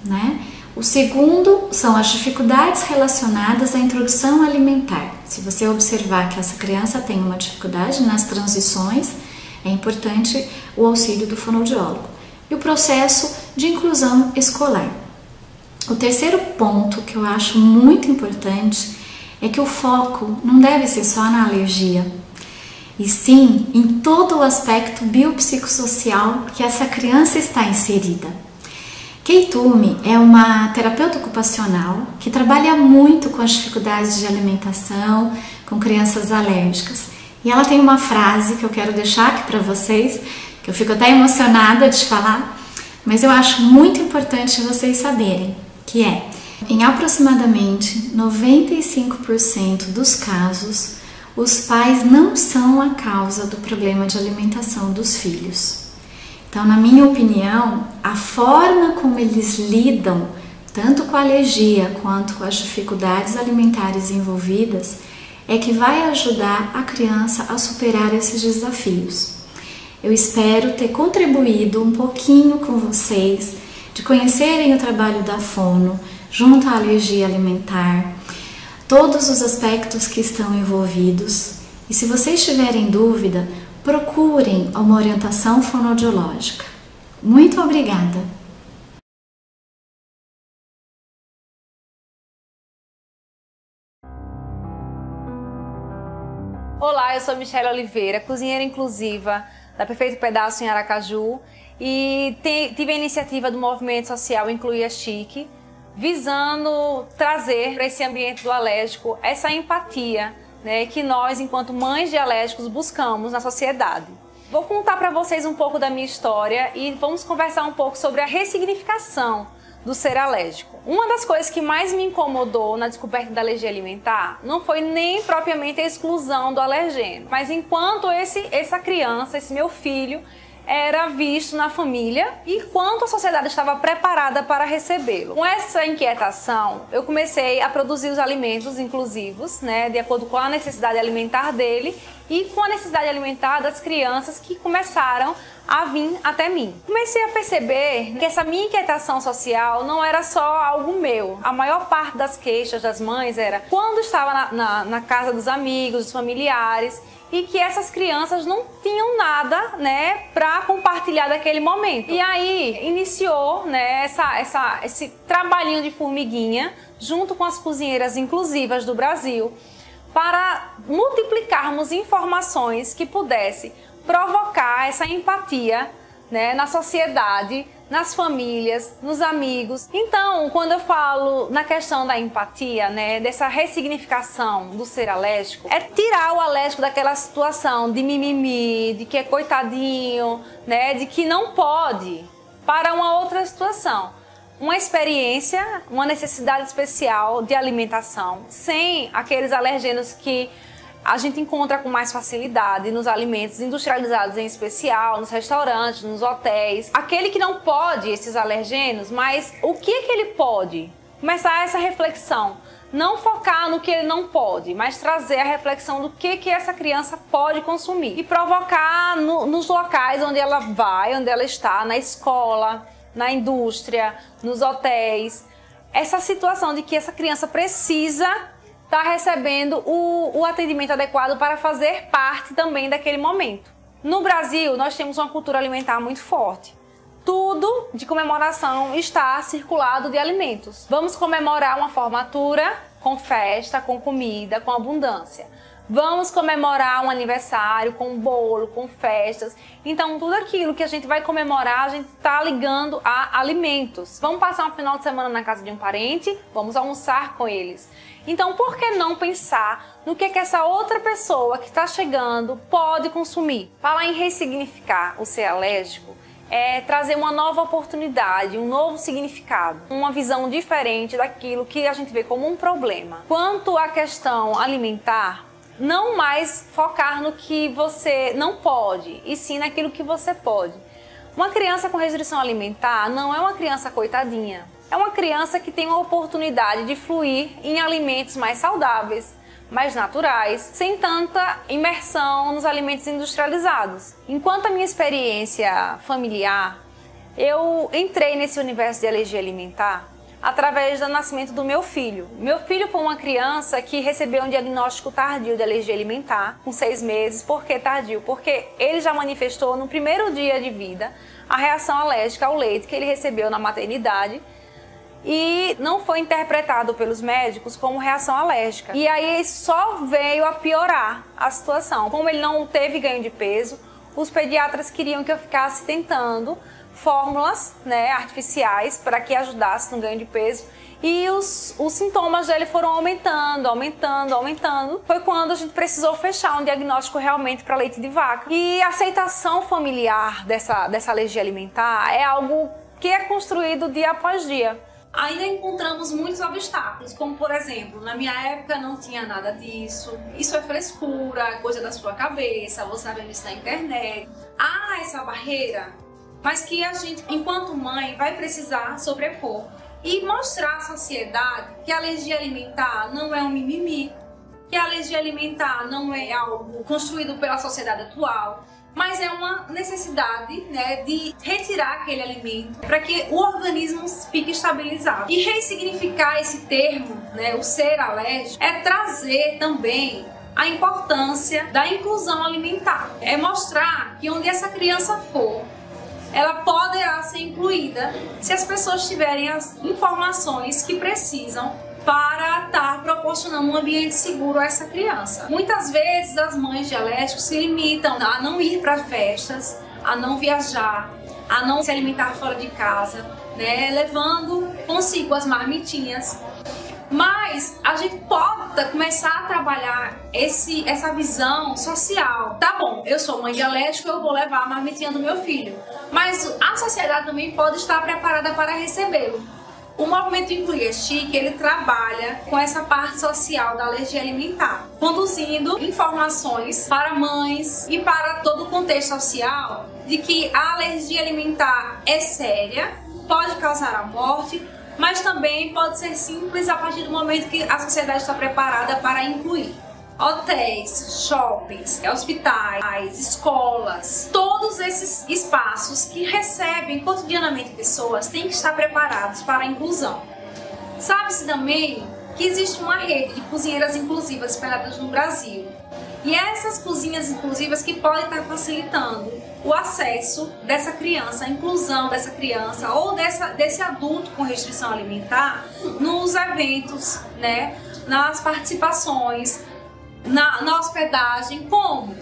né? O segundo são as dificuldades relacionadas à introdução alimentar. Se você observar que essa criança tem uma dificuldade nas transições, é importante o auxílio do fonoaudiólogo. E o processo de inclusão escolar. O terceiro ponto que eu acho muito importante é que o foco não deve ser só na alergia, e sim em todo o aspecto biopsicossocial que essa criança está inserida. Kay Toomey é uma terapeuta ocupacional que trabalha muito com as dificuldades de alimentação, com crianças alérgicas. E ela tem uma frase que eu quero deixar aqui para vocês, que eu fico até emocionada de falar, mas eu acho muito importante vocês saberem, que em aproximadamente 95% dos casos, os pais não são a causa do problema de alimentação dos filhos. Então, na minha opinião, a forma como eles lidam, tanto com a alergia quanto com as dificuldades alimentares envolvidas, é que vai ajudar a criança a superar esses desafios. Eu espero ter contribuído um pouquinho com vocês, de conhecerem o trabalho da fono, junto à alergia alimentar, todos os aspectos que estão envolvidos. E se vocês tiverem dúvida, procurem uma orientação fonoaudiológica. Muito obrigada! Olá, eu sou Michelle Oliveira, cozinheira inclusiva da Perfeito Pedaço em Aracaju, e tive a iniciativa do movimento social Incluir a Chique, visando trazer para esse ambiente do alérgico essa empatia, né, que nós, enquanto mães de alérgicos, buscamos na sociedade. Vou contar para vocês um pouco da minha história e vamos conversar um pouco sobre a ressignificação do ser alérgico. Uma das coisas que mais me incomodou na descoberta da alergia alimentar não foi nem propriamente a exclusão do alergênio, mas enquanto essa criança, esse meu filho, era visto na família e quanto a sociedade estava preparada para recebê-lo. Com essa inquietação, eu comecei a produzir os alimentos inclusivos, né, de acordo com a necessidade alimentar dele e com a necessidade alimentar das crianças que começaram a vir até mim. Comecei a perceber que essa minha inquietação social não era só algo meu. A maior parte das queixas das mães era quando estava na casa dos amigos, dos familiares, e que essas crianças não tinham nada, né, para compartilhar daquele momento. E aí iniciou, né, esse trabalhinho de formiguinha junto com as cozinheiras inclusivas do Brasil para multiplicarmos informações que pudessem provocar essa empatia, né, na sociedade nas famílias, nos amigos. Então, quando eu falo na questão da empatia, né, dessa ressignificação do ser alérgico, é tirar o alérgico daquela situação de mimimi, de que é coitadinho, né, de que não pode, para uma outra situação. Uma experiência, uma necessidade especial de alimentação, sem aqueles alergenos que a gente encontra com mais facilidade nos alimentos industrializados em especial, nos restaurantes, nos hotéis. Aquele que não pode esses alergenos, mas o que ele pode? Começar essa reflexão. Não focar no que ele não pode, mas trazer a reflexão do que essa criança pode consumir. E provocar nos locais onde ela vai, onde ela está, na escola, na indústria, nos hotéis. Essa situação de que essa criança precisa está recebendo o atendimento adequado para fazer parte também daquele momento. No Brasil, nós temos uma cultura alimentar muito forte. Tudo de comemoração está circulado de alimentos. Vamos comemorar uma formatura com festa, com comida, com abundância. Vamos comemorar um aniversário com bolo, com festas. Então, tudo aquilo que a gente vai comemorar, a gente está ligando a alimentos. Vamos passar um final de semana na casa de um parente, vamos almoçar com eles. Então, por que não pensar no que essa outra pessoa que está chegando pode consumir? Falar em ressignificar o ser alérgico é trazer uma nova oportunidade, um novo significado, uma visão diferente daquilo que a gente vê como um problema. Quanto à questão alimentar, não mais focar no que você não pode, e sim naquilo que você pode. Uma criança com restrição alimentar não é uma criança coitadinha. É uma criança que tem uma oportunidade de fluir em alimentos mais saudáveis, mais naturais, sem tanta imersão nos alimentos industrializados. Enquanto a minha experiência familiar, eu entrei nesse universo de alergia alimentar através do nascimento do meu filho. Meu filho foi uma criança que recebeu um diagnóstico tardio de alergia alimentar, com 6 meses. Por que tardio? Porque ele já manifestou no primeiro dia de vida a reação alérgica ao leite que ele recebeu na maternidade, e não foi interpretado pelos médicos como reação alérgica. E aí só veio a piorar a situação. Como ele não teve ganho de peso, os pediatras queriam que eu ficasse tentando fórmulas, né, artificiais para que ajudasse no ganho de peso. E os sintomas dele foram aumentando. Foi quando a gente precisou fechar um diagnóstico realmente para leite de vaca. E a aceitação familiar dessa alergia alimentar é algo que é construído dia após dia. Ainda encontramos muitos obstáculos, como por exemplo, na minha época não tinha nada disso, isso é frescura, coisa da sua cabeça, vou saber isso na internet. Há essa barreira, mas que a gente, enquanto mãe, vai precisar sobrepor e mostrar à sociedade que a alergia alimentar não é um mimimi, que a alergia alimentar não é algo construído pela sociedade atual, mas é uma necessidade, né, de retirar aquele alimento para que o organismo fique estabilizado. E ressignificar esse termo, né, o ser alérgico, é trazer também a importância da inclusão alimentar. É mostrar que onde essa criança for, ela poderá ser incluída se as pessoas tiverem as informações que precisam para estar proporcionando um ambiente seguro a essa criança. Muitas vezes as mães de alérgicos se limitam a não ir para festas, a não viajar, a não se alimentar fora de casa, né, levando consigo as marmitinhas. Mas a gente pode começar a trabalhar essa visão social. Tá bom, eu sou mãe de alérgico, eu vou levar a marmitinha do meu filho. Mas a sociedade também pode estar preparada para recebê-lo. O movimento Incluir Chique, ele trabalha com essa parte social da alergia alimentar, conduzindo informações para mães e para todo o contexto social de que a alergia alimentar é séria, pode causar a morte, mas também pode ser simples a partir do momento que a sociedade está preparada para incluir. Hotéis, shoppings, hospitais, escolas, todos esses espaços que recebem cotidianamente pessoas têm que estar preparados para a inclusão. Sabe-se também que existe uma rede de cozinheiras inclusivas espalhadas no Brasil. E essas cozinhas inclusivas que podem estar facilitando o acesso dessa criança, a inclusão dessa criança ou desse adulto com restrição alimentar nos eventos, né, nas participações, na hospedagem. Como?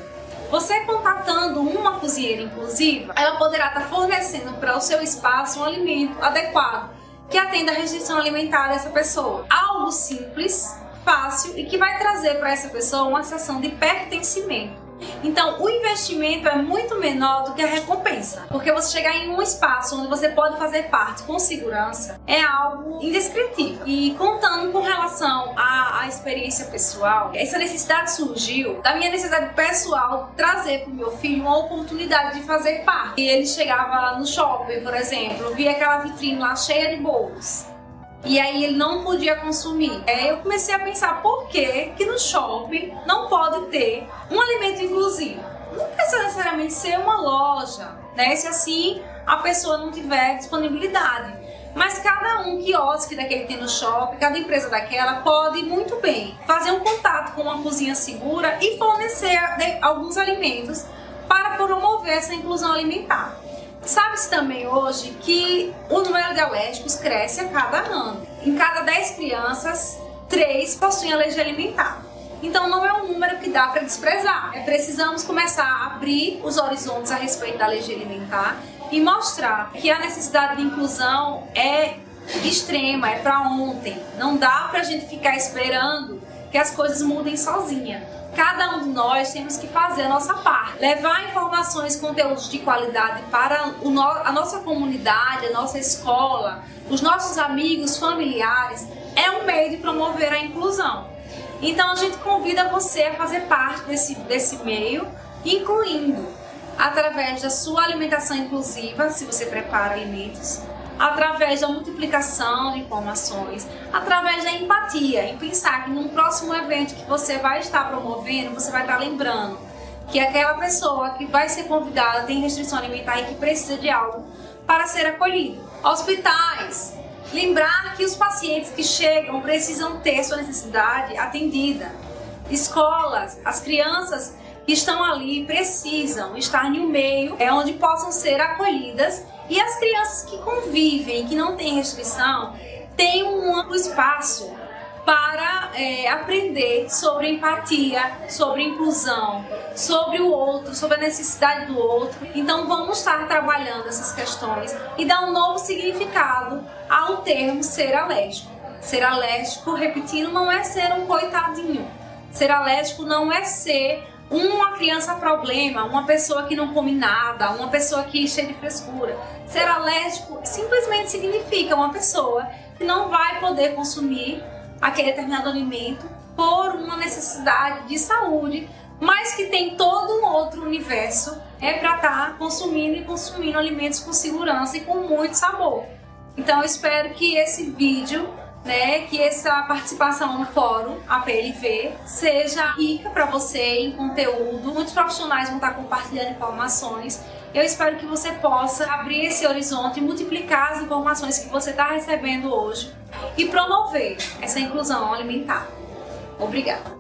Você contatando uma cozinheira inclusiva, ela poderá estar fornecendo para o seu espaço um alimento adequado, que atenda à restrição alimentar dessa pessoa. Algo simples, fácil e que vai trazer para essa pessoa uma sensação de pertencimento. Então, o investimento é muito menor do que a recompensa, porque você chegar em um espaço onde você pode fazer parte com segurança é algo indescritível. E contando com relação à experiência pessoal, essa necessidade surgiu da minha necessidade pessoal trazer para o meu filho uma oportunidade de fazer parte. E ele chegava no shopping, por exemplo, via aquela vitrine lá cheia de bolos. E aí ele não podia consumir. Eu comecei a pensar por que no shopping não pode ter um alimento inclusivo. Não precisa necessariamente ser uma loja, né? Se assim a pessoa não tiver disponibilidade. Mas cada quiosque daquele que tem no shopping, cada empresa daquela pode muito bem fazer um contato com uma cozinha segura e fornecer alguns alimentos para promover essa inclusão alimentar. Sabe-se também hoje que o número de alérgicos cresce a cada ano. Em cada 10 crianças, 3 possuem alergia alimentar. Então não é um número que dá para desprezar. Precisamos começar a abrir os horizontes a respeito da alergia alimentar e mostrar que a necessidade de inclusão é extrema, é para ontem. Não dá para a gente ficar esperando que as coisas mudem sozinha. Cada um de nós temos que fazer a nossa parte, levar informações, conteúdos de qualidade para a nossa comunidade, a nossa escola, os nossos amigos, familiares, é um meio de promover a inclusão. Então a gente convida você a fazer parte desse meio, incluindo através da sua alimentação inclusiva, se você prepara alimentos, através da multiplicação de informações, através da empatia, em pensar que num próximo evento que você vai estar promovendo, você vai estar lembrando que aquela pessoa que vai ser convidada tem restrição alimentar e que precisa de algo para ser acolhido. Hospitais, lembrar que os pacientes que chegam precisam ter sua necessidade atendida. Escolas, as crianças que estão ali precisam estar em um meio onde possam ser acolhidas. E as crianças que convivem, que não têm restrição, têm um amplo espaço para aprender sobre empatia, sobre inclusão, sobre o outro, sobre a necessidade do outro. Então vamos estar trabalhando essas questões e dar um novo significado ao termo ser alérgico. Ser alérgico, repetindo, não é ser um coitadinho. Ser alérgico não é ser uma criança problema, uma pessoa que não come nada, uma pessoa que é cheia de frescura. Ser alérgico simplesmente significa uma pessoa que não vai poder consumir aquele determinado alimento por uma necessidade de saúde, mas que tem todo um outro universo para estar consumindo alimentos com segurança e com muito sabor. Então eu espero que esse vídeo, que essa participação no fórum APLV seja rica para você em conteúdo. Muitos profissionais vão estar compartilhando informações. Eu espero que você possa abrir esse horizonte e multiplicar as informações que você está recebendo hoje e promover essa inclusão alimentar. Obrigada.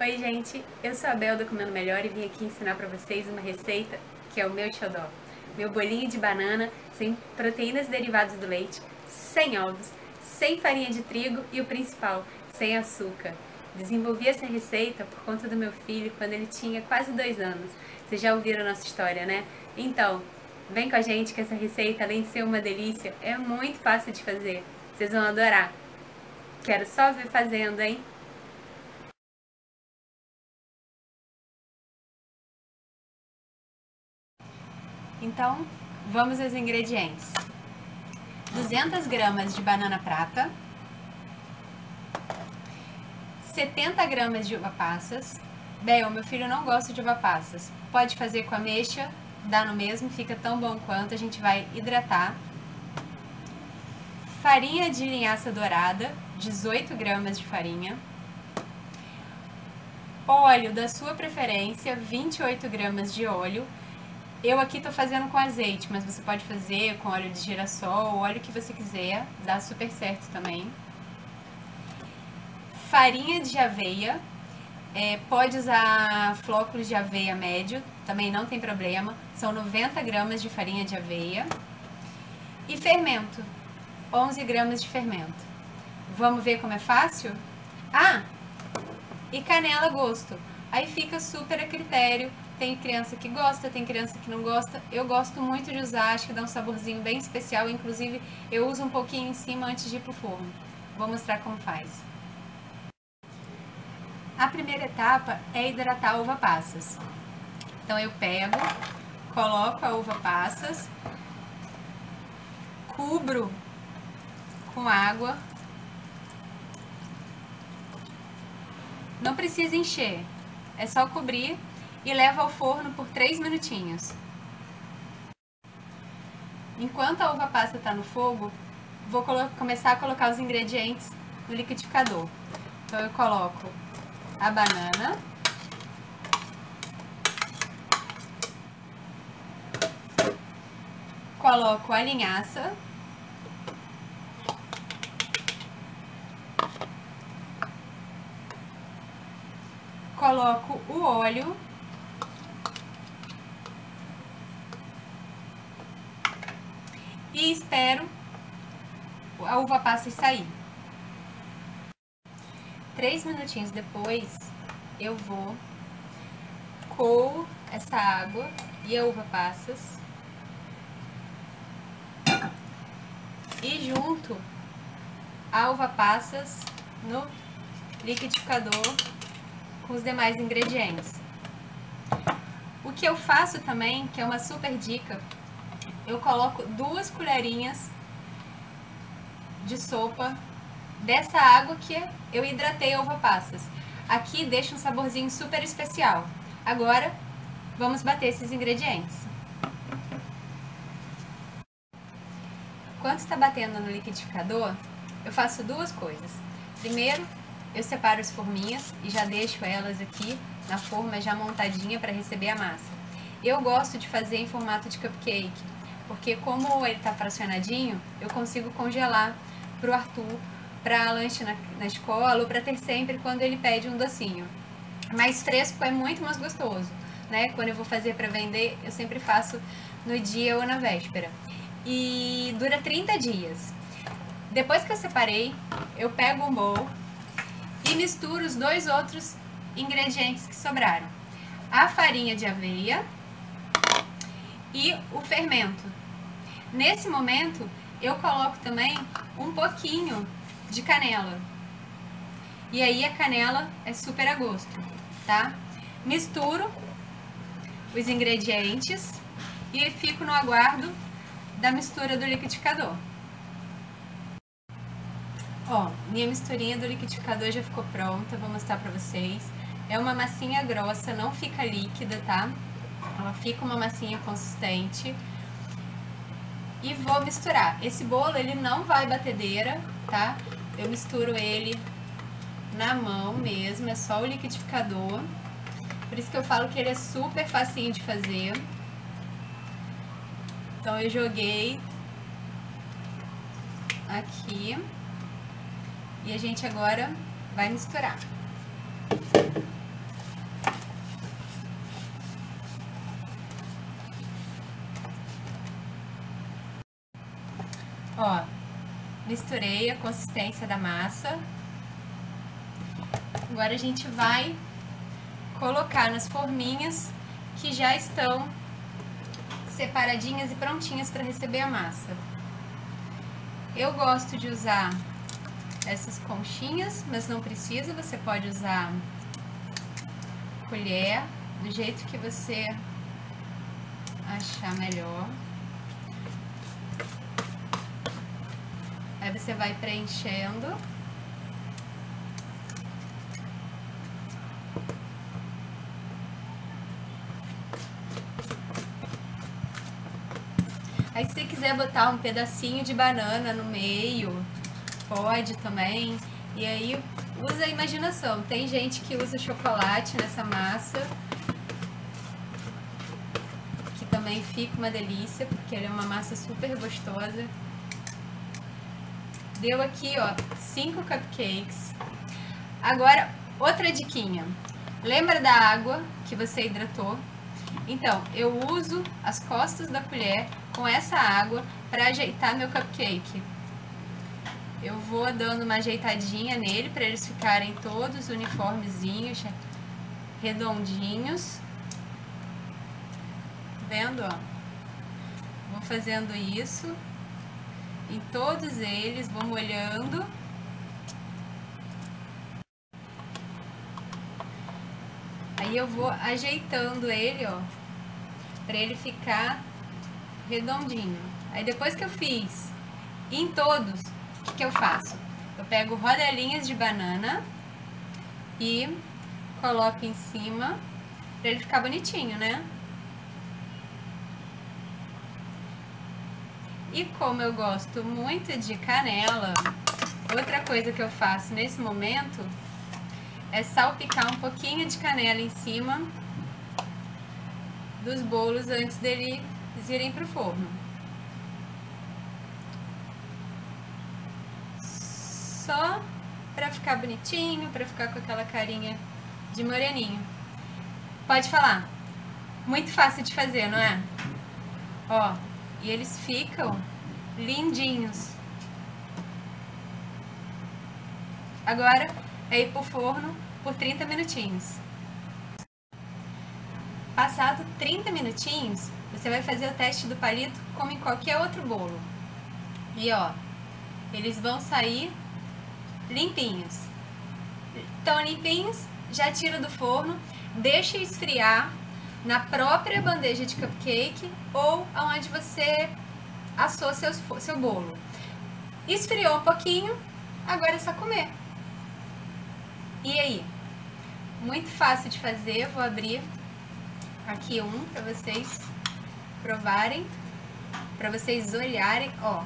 Oi gente, eu sou a Bel do Comendo Melhor e vim aqui ensinar pra vocês uma receita que é o meu xodó. Meu bolinho de banana sem proteínas derivadas do leite, sem ovos, sem farinha de trigo e o principal, sem açúcar. Desenvolvi essa receita por conta do meu filho quando ele tinha quase 2 anos. Vocês já ouviram a nossa história, né? Então, vem com a gente que essa receita, além de ser uma delícia, é muito fácil de fazer. Vocês vão adorar. Quero só ver fazendo, hein? Então, vamos aos ingredientes. 200 gramas de banana prata, 70 gramas de uva passas. Bel, meu filho não gosta de uva passas. Pode fazer com ameixa, dá no mesmo, fica tão bom quanto. A gente vai hidratar. Farinha de linhaça dourada, 18 gramas de farinha. óleo da sua preferência, 28 gramas de óleo. Eu aqui tô fazendo com azeite, mas você pode fazer com óleo de girassol, óleo que você quiser, dá super certo também. Farinha de aveia, pode usar flóculos de aveia médio, também não tem problema, são 90 gramas de farinha de aveia. E fermento, 11 gramas de fermento. Vamos ver como é fácil? Ah, e canela a gosto, aí fica super a critério. Tem criança que gosta, tem criança que não gosta. Eu gosto muito de usar, acho que dá um saborzinho bem especial. Inclusive, eu uso um pouquinho em cima antes de ir pro forno. Vou mostrar como faz. A primeira etapa é hidratar a uva passas. Então, eu pego, coloco a uva passas, cubro com água. Não precisa encher, é só cobrir. E leva ao forno por 3 minutinhos. Enquanto a uva passa está no fogo, vou começar a colocar os ingredientes no liquidificador. Então eu coloco a banana, coloco a linhaça, coloco o óleo, e espero a uva passa sair. 3 minutinhos depois, eu vou coo essa água e a uva passas e junto a uva passas no liquidificador com os demais ingredientes. O que eu faço também, que é uma super dica, eu coloco 2 colherinhas de sopa dessa água que eu hidratei a uva passas. Aqui deixa um saborzinho super especial. Agora, vamos bater esses ingredientes. Enquanto está batendo no liquidificador, eu faço 2 coisas. Primeiro, eu separo as forminhas e já deixo elas aqui na forma já montadinha para receber a massa. Eu gosto de fazer em formato de cupcake, porque como ele tá fracionadinho, eu consigo congelar pro Arthur, para lanche na escola ou para ter sempre quando ele pede um docinho. Mais fresco é muito mais gostoso, né? Quando eu vou fazer para vender, eu sempre faço no dia ou na véspera. E dura 30 dias. Depois que eu separei, eu pego um bowl e misturo os 2 outros ingredientes que sobraram. A farinha de aveia e o fermento. Nesse momento, eu coloco também um pouquinho de canela. E aí a canela é super a gosto, tá? Misturo os ingredientes e fico no aguardo da mistura do liquidificador. Ó, minha misturinha do liquidificador já ficou pronta, vou mostrar pra vocês. É uma massinha grossa, não fica líquida, tá? Ela fica uma massinha consistente. E vou misturar. Esse bolo, ele não vai batedeira, tá? Eu misturo ele na mão mesmo, é só o liquidificador. Por isso que eu falo que ele é super facinho de fazer. Então eu joguei aqui e a gente agora vai misturar. Ó, misturei a consistência da massa. Agora a gente vai colocar nas forminhas que já estão separadinhas e prontinhas para receber a massa. Eu gosto de usar essas conchinhas, mas não precisa, você pode usar colher, do jeito que você achar melhor. Aí você vai preenchendo. Aí se você quiser botar um pedacinho de banana no meio, pode também. E aí usa a imaginação. Tem gente que usa chocolate nessa massa, que também fica uma delícia, porque ela é uma massa super gostosa. Deu aqui, ó, 5 cupcakes. Agora, outra diquinha. Lembra da água que você hidratou? Então, eu uso as costas da colher com essa água para ajeitar meu cupcake. Eu vou dando uma ajeitadinha nele para eles ficarem todos uniformezinhos, redondinhos. Vendo, ó? Vou fazendo isso em todos eles, vou molhando. Aí eu vou ajeitando ele, ó, para ele ficar redondinho. Aí depois que eu fiz em todos, o que eu faço? Eu pego rodelinhas de banana e coloco em cima para ele ficar bonitinho, né? E como eu gosto muito de canela, outra coisa que eu faço nesse momento é salpicar um pouquinho de canela em cima dos bolos antes deles irem para o forno. Só para ficar bonitinho, para ficar com aquela carinha de moreninho. Pode falar. Muito fácil de fazer, não é? Ó, e eles ficam lindinhos. Agora é ir pro forno por 30 minutinhos. Passado 30 minutinhos, você vai fazer o teste do palito como em qualquer outro bolo. E ó, eles vão sair limpinhos. Estão limpinhos, já tira do forno, deixa esfriar na própria bandeja de cupcake ou aonde você assou seu bolo. Esfriou um pouquinho, agora é só comer. E aí? Muito fácil de fazer, vou abrir aqui um para vocês provarem, para vocês olharem, ó.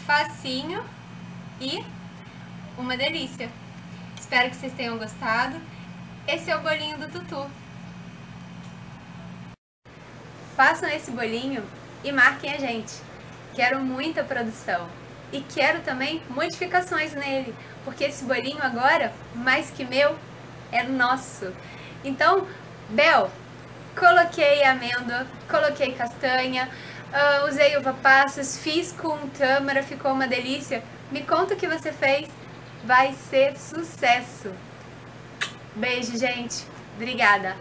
Facinho e uma delícia. Espero que vocês tenham gostado. Esse é o bolinho do Tutu. Façam esse bolinho e marquem a gente. Quero muita produção. E quero também modificações nele, porque esse bolinho agora, mais que meu, é nosso. Então, Bel, coloquei amêndoa, coloquei castanha, usei uva passas, fiz com tâmara, ficou uma delícia. Me conta o que você fez, vai ser sucesso. Beijo, gente. Obrigada.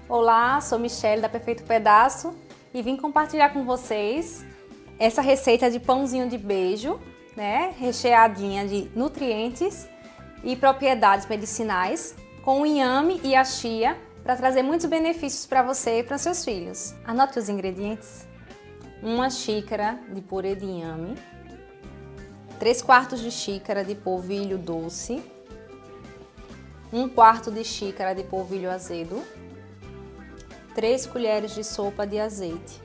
Olá, sou Michelle da Perfeito Pedaço e vim compartilhar com vocês essa receita de pãozinho de beijo, né, recheadinha de nutrientes e propriedades medicinais com o inhame e a chia para trazer muitos benefícios para você e para seus filhos. Anote os ingredientes: 1 xícara de purê de inhame, 3/4 de xícara de polvilho doce, 1/4 de xícara de polvilho azedo, 3 colheres de sopa de azeite,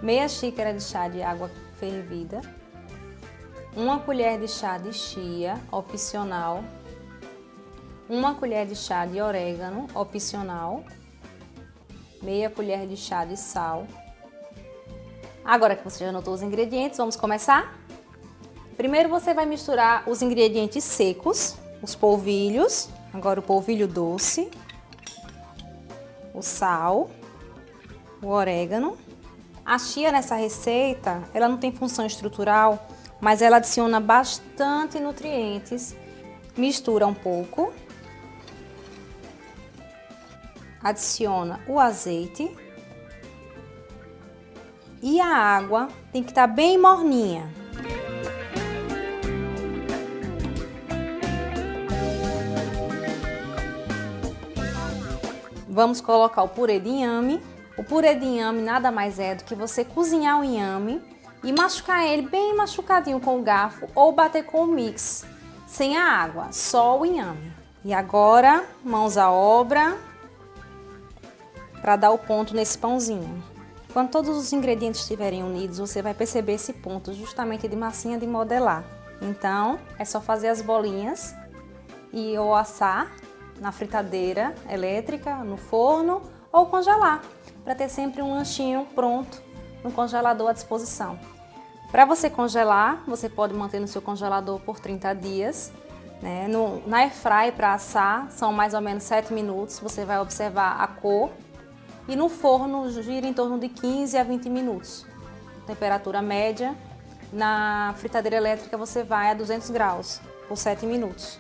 meia xícara de chá de água fervida, 1 colher de chá de chia, opcional, 1 colher de chá de orégano, opcional, meia colher de chá de sal. Agora que você já anotou os ingredientes, vamos começar? Primeiro você vai misturar os ingredientes secos, os polvilhos, agora o polvilho doce, o sal, o orégano. A chia nessa receita, ela não tem função estrutural, mas ela adiciona bastante nutrientes. Mistura um pouco. Adiciona o azeite. E a água tem que estar bem morninha. vamos colocar o purê de inhame. O purê de inhame nada mais é do que você cozinhar o inhame e machucar ele bem machucadinho com o garfo ou bater com o mix, sem a água, só o inhame. E agora, mãos à obra, para dar o ponto nesse pãozinho. Quando todos os ingredientes estiverem unidos, você vai perceber esse ponto justamente de massinha de modelar. Então, é só fazer as bolinhas e ou assar na fritadeira elétrica, no forno ou congelar, para ter sempre um lanchinho pronto no congelador à disposição. Para você congelar, você pode manter no seu congelador por 30 dias. Né? Na airfry para assar são mais ou menos 7 minutos, você vai observar a cor. E no forno gira em torno de 15 a 20 minutos, temperatura média. Na fritadeira elétrica você vai a 200 graus por 7 minutos.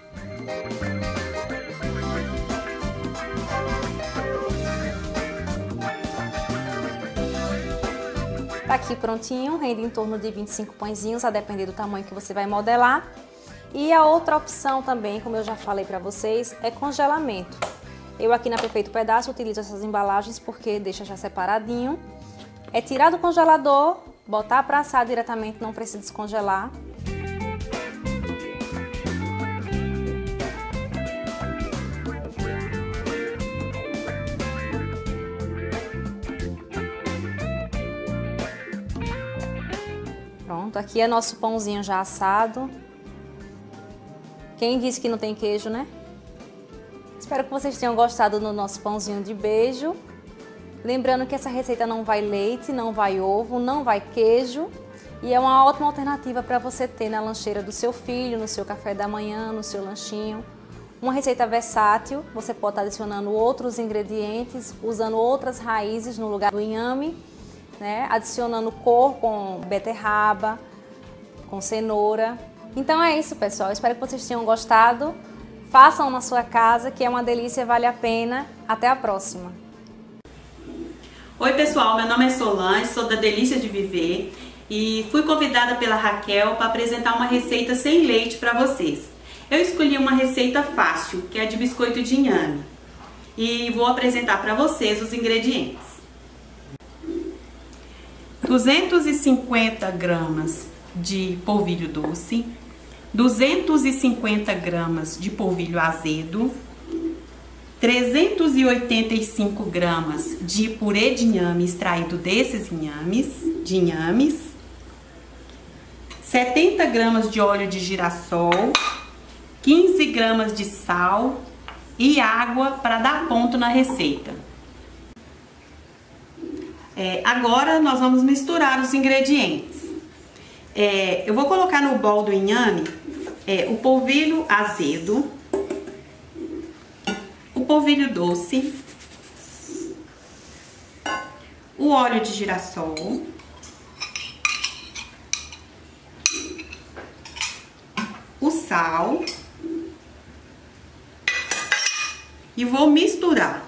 Tá aqui prontinho, rende em torno de 25 pãezinhos, a depender do tamanho que você vai modelar. E a outra opção também, como eu já falei para vocês, é congelamento. Eu aqui na Perfeito Pedaço utilizo essas embalagens porque deixa já separadinho. É tirar do congelador, botar para assar diretamente, não precisa descongelar. Pronto, aqui é nosso pãozinho já assado. Quem disse que não tem queijo, né? Espero que vocês tenham gostado do nosso pãozinho de beijo. Lembrando que essa receita não vai leite, não vai ovo, não vai queijo. E é uma ótima alternativa para você ter na lancheira do seu filho, no seu café da manhã, no seu lanchinho. Uma receita versátil, você pode estar adicionando outros ingredientes, usando outras raízes no lugar do inhame, né? Adicionando cor com beterraba, com cenoura. Então é isso, pessoal. Espero que vocês tenham gostado. Façam na sua casa, que é uma delícia, vale a pena. Até a próxima! Oi pessoal, meu nome é Solange, sou da Delícia de Viver e fui convidada pela Raquel para apresentar uma receita sem leite para vocês. Eu escolhi uma receita fácil, que é de biscoito de inhame, e vou apresentar para vocês os ingredientes. 250 gramas de polvilho doce, 250 gramas de polvilho azedo, 385 gramas de purê de inhame extraído desses inhames, 70 gramas de óleo de girassol, 15 gramas de sal e água para dar ponto na receita. Agora nós vamos misturar os ingredientes. Eu vou colocar no bol do inhame o polvilho azedo, o polvilho doce, o óleo de girassol, o sal e vou misturar.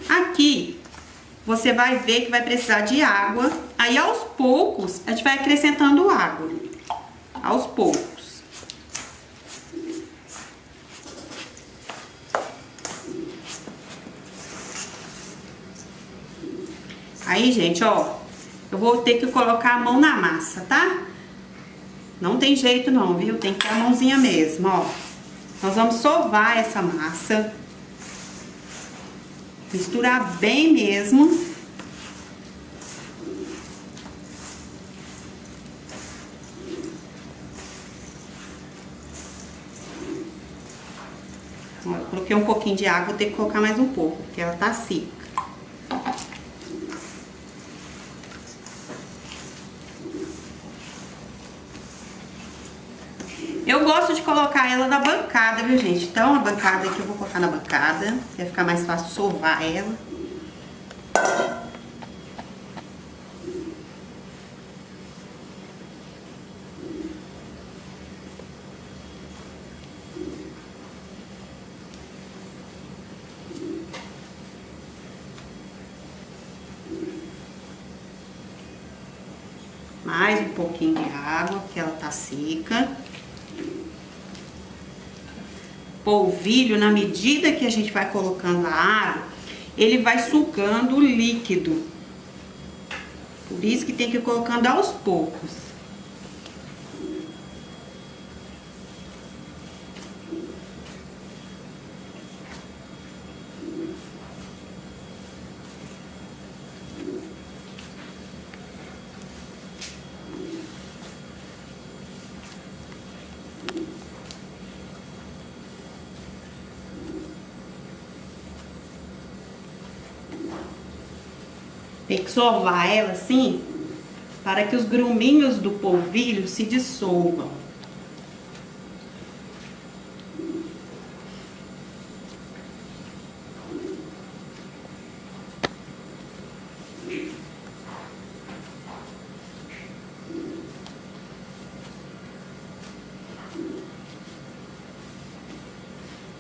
Aqui você vai ver que vai precisar de água, aí aos poucos a gente vai acrescentando água, aos poucos. Aí, gente, ó, eu vou ter que colocar a mão na massa, tá? Não tem jeito não, viu? Tem que ter a mãozinha mesmo, ó. Nós vamos sovar essa massa. Misturar bem mesmo. Ó, eu coloquei um pouquinho de água, vou ter que colocar mais um pouco, porque ela tá seca. Eu gosto de colocar ela na bancada, viu, gente? Então, a bancada aqui eu vou colocar na bancada, vai ficar mais fácil sovar ela. Mais um pouquinho de água, porque ela tá seca. Polvilho, na medida que a gente vai colocando a água, ele vai sugando o líquido. Por isso que tem que ir colocando aos poucos. Tem que sovar ela assim, para que os gruminhos do polvilho se dissolvam.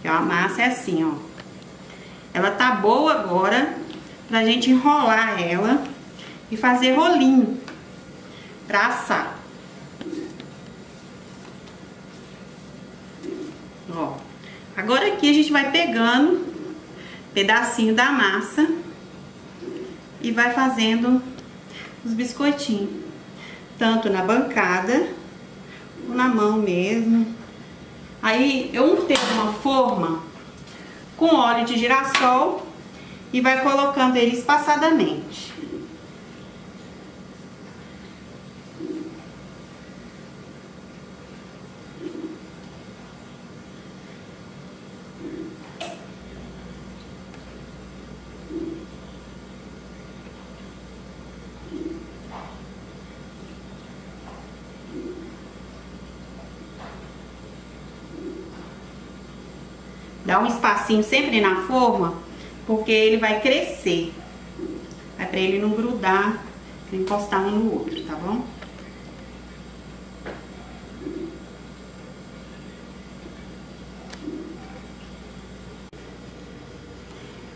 E a massa é assim, ó. Ela tá boa agora pra gente enrolar ela e fazer rolinho pra assar. Ó, agora aqui a gente vai pegando pedacinho da massa e vai fazendo os biscoitinhos, tanto na bancada ou na mão mesmo. Aí eu untei uma forma com óleo de girassol e vai colocando ele espaçadamente. Dá um espacinho sempre na forma, porque ele vai crescer. É pra ele não grudar, não encostar um no outro, tá bom?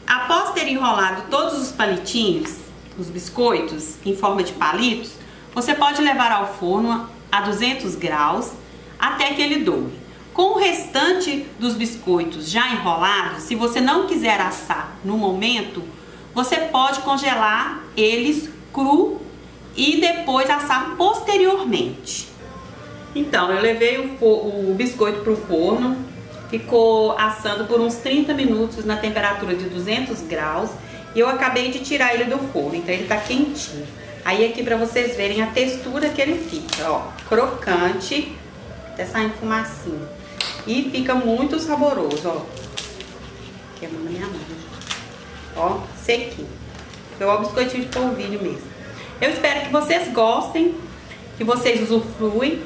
Após ter enrolado todos os palitinhos, os biscoitos, em forma de palitos, você pode levar ao forno a 200 graus até que ele doure. Com o restante dos biscoitos já enrolados, se você não quiser assar no momento, você pode congelar eles cru e depois assar posteriormente. Então, eu levei o biscoito para o forno, ficou assando por uns 30 minutos na temperatura de 200 graus e eu acabei de tirar ele do forno, então ele tá quentinho. Aí aqui para vocês verem a textura que ele fica, ó, crocante, até saindo fumacinha. E fica muito saboroso, ó. Queimando a minha mão. Ó, sequinho. É o biscoitinho de polvilho mesmo. Eu espero que vocês gostem, que vocês usufruem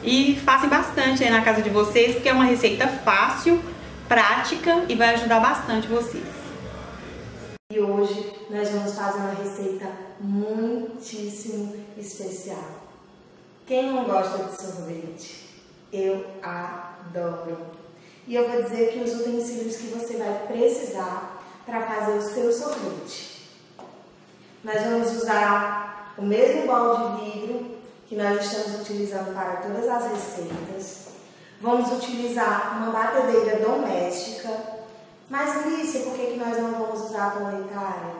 e façam bastante aí na casa de vocês, porque é uma receita fácil, prática e vai ajudar bastante vocês. E hoje nós vamos fazer uma receita muitíssimo especial. Quem não gosta de sorvete? Eu adoro. E eu vou dizer que os utensílios que você vai precisar para fazer o seu sorvete. Nós vamos usar o mesmo balde de vidro que nós estamos utilizando para todas as receitas. Vamos utilizar uma batedeira doméstica. Mas, Lícia, por que nós não vamos usar a planetária?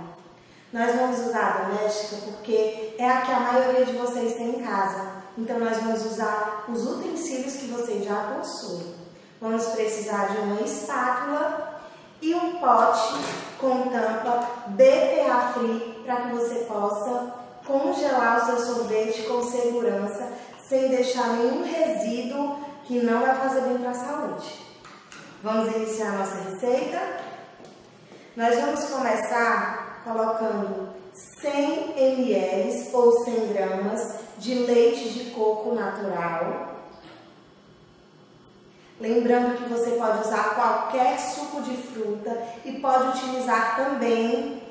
Nós vamos usar a doméstica porque é a que a maioria de vocês tem em casa. Então, nós vamos usar os utensílios que vocês já possuem. Vamos precisar de uma espátula e um pote com tampa BPA Free para que você possa congelar o seu sorvete com segurança, sem deixar nenhum resíduo que não vai fazer bem para a saúde. Vamos iniciar a nossa receita? Nós vamos começar colocando 100 ml ou 100 gramas de leite de coco natural. Lembrando que você pode usar qualquer suco de fruta e pode utilizar também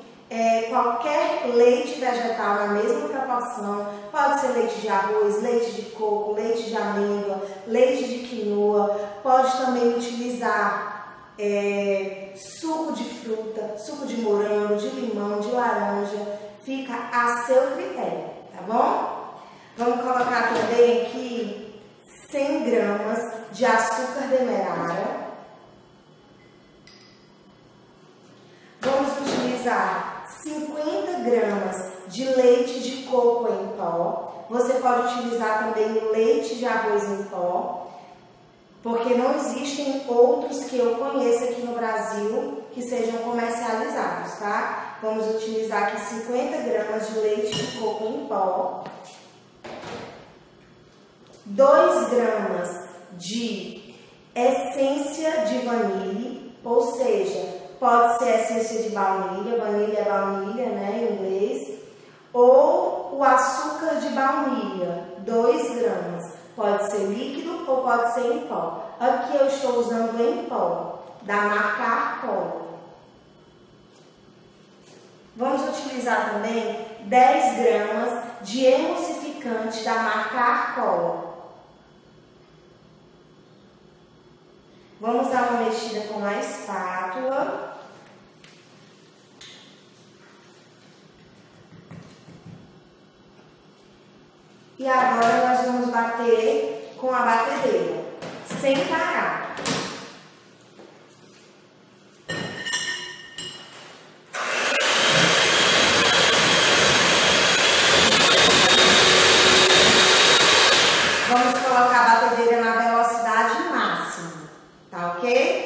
qualquer leite vegetal na mesma proporção. Pode ser leite de arroz, leite de coco, leite de amêndoa, leite de quinoa. Pode também utilizar suco de fruta, suco de morango, de limão, de laranja. Fica a seu critério, tá bom? Vamos colocar também aqui 100 gramas de açúcar demerara. Vamos utilizar 50 gramas de leite de coco em pó. Você pode utilizar também o leite de arroz em pó, porque não existem outros que eu conheça aqui no Brasil que sejam comercializados, tá? Vamos utilizar aqui 50 gramas de leite de coco em pó, 2 gramas de essência de vanilha, ou seja, pode ser essência de baunilha, vanilha é baunilha, né, em inglês, ou o açúcar de baunilha, 2 gramas. Pode ser líquido ou pode ser em pó. Aqui eu estou usando em pó, da marca Arcolo. Vamos utilizar também 10 gramas de emulsificante da marca Arcolo. Vamos dar uma mexida com a espátula. E agora nós vamos bater com a batedeira, sem parar. Vamos colocar a batedeira na velocidade máxima, tá ok?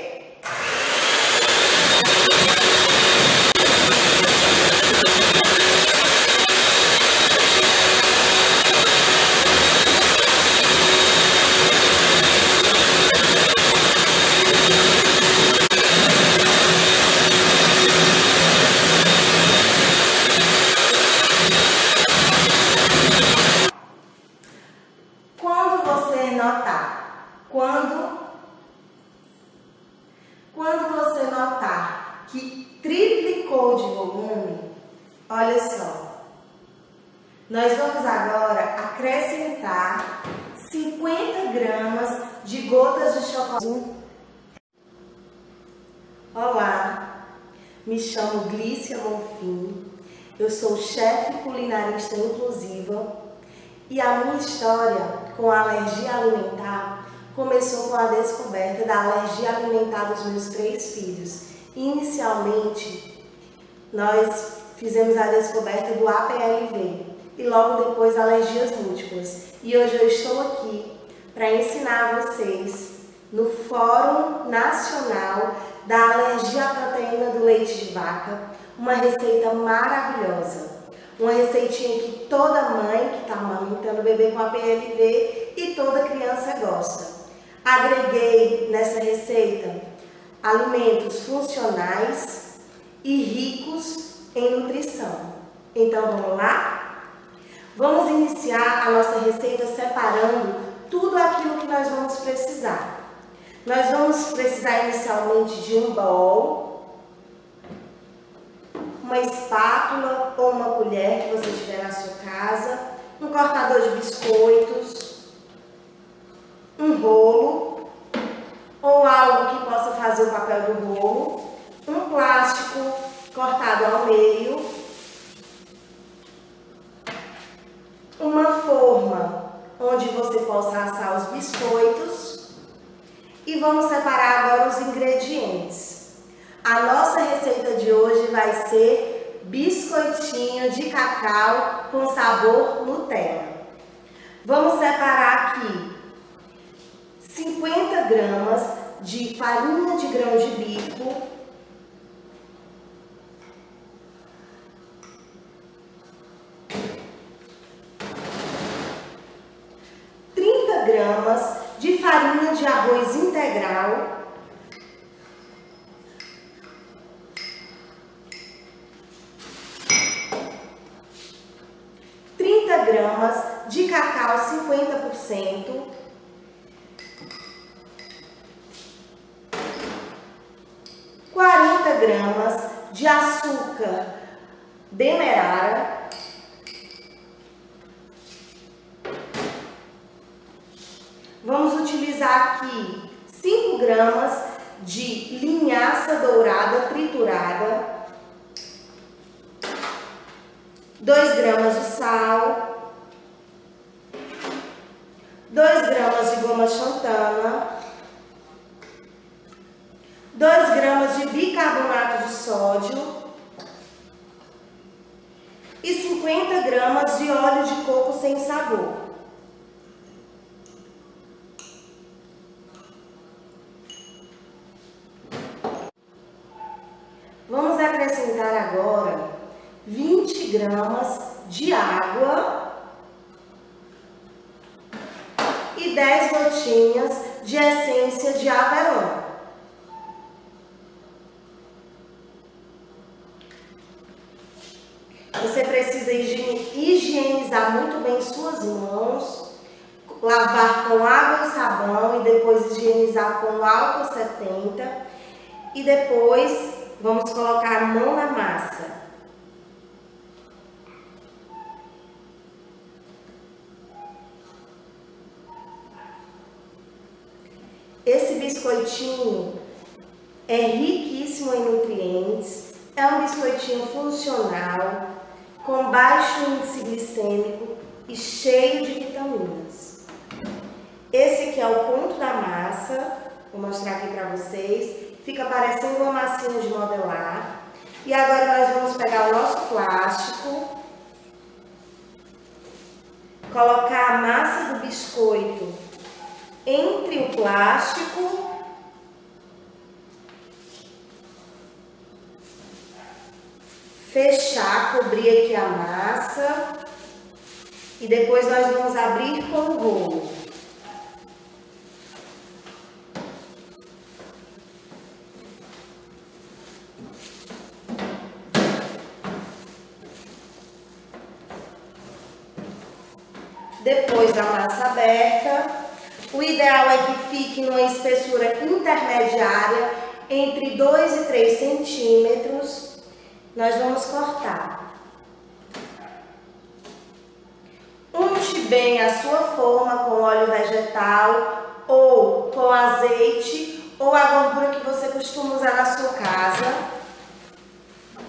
Quando você notar que triplicou de volume, olha só, nós vamos agora acrescentar 50 gramas de gotas de chocolate. Olá, me chamo Glícia Bonfim, eu sou chefe culinarista inclusiva e a minha história com a alergia alimentar começou com a descoberta da alergia alimentar dos meus 3 filhos. Inicialmente, nós fizemos a descoberta do APLV e logo depois alergias múltiplas. E hoje eu estou aqui para ensinar vocês no Fórum Nacional da Alergia à Proteína do Leite de Vaca, uma receita maravilhosa. Uma receitinha que toda mãe que está amamentando o bebê com APLV e toda criança gosta. Agreguei nessa receita alimentos funcionais e ricos em nutrição. Então vamos lá? Vamos iniciar a nossa receita separando tudo aquilo que nós vamos precisar. Nós vamos precisar inicialmente de um bowl, uma espátula ou uma colher que você tiver na sua casa, um cortador de biscoitos, um rolo ou algo que possa fazer o papel do rolo, um plástico cortado ao meio, uma forma onde você possa assar os biscoitos e vamos separar agora os ingredientes. A nossa receita de hoje vai ser biscoitinho de cacau com sabor Nutella. Vamos separar aqui 50 gramas de farinha de grão de bico, 30 gramas de farinha de arroz integral, 30 gramas de cacau 50%, 40 gramas de açúcar demerara, vamos utilizar aqui 5 gramas de linhaça dourada triturada, 2 gramas de sal, goma xantana, 2 gramas de bicarbonato de sódio e 50 gramas de óleo de coco sem sabor. Vamos acrescentar agora 20 gramas de água e 10 gotinhas de essência de avelã. Você precisa higienizar muito bem suas mãos, lavar com água e sabão e depois higienizar com álcool 70 e depois vamos colocar a mão na massa. Esse biscoitinho é riquíssimo em nutrientes, é um biscoitinho funcional, com baixo índice glicêmico e cheio de vitaminas. Esse aqui é o ponto da massa, vou mostrar aqui para vocês, fica parecendo uma massinha de modelar. E agora nós vamos pegar o nosso plástico, colocar a massa do biscoito entre o plástico fechar, cobrir aqui a massa e depois nós vamos abrir com o rolo. Depois da massa aberta, o ideal é que fique numa espessura intermediária entre 2 e 3 centímetros. Nós vamos cortar. Unte bem a sua forma com óleo vegetal ou com azeite ou a gordura que você costuma usar na sua casa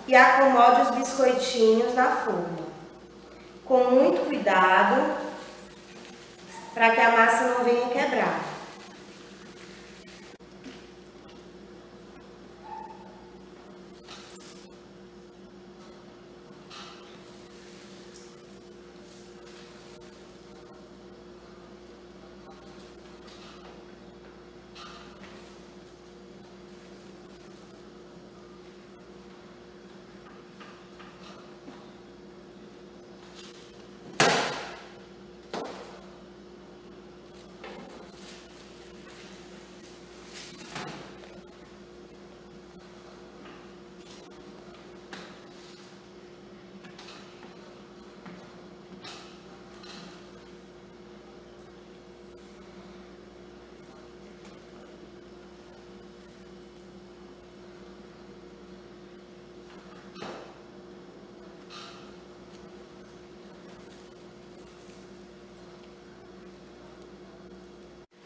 e acomode os biscoitinhos na forma. Com muito cuidado para que a massa não venha quebrar.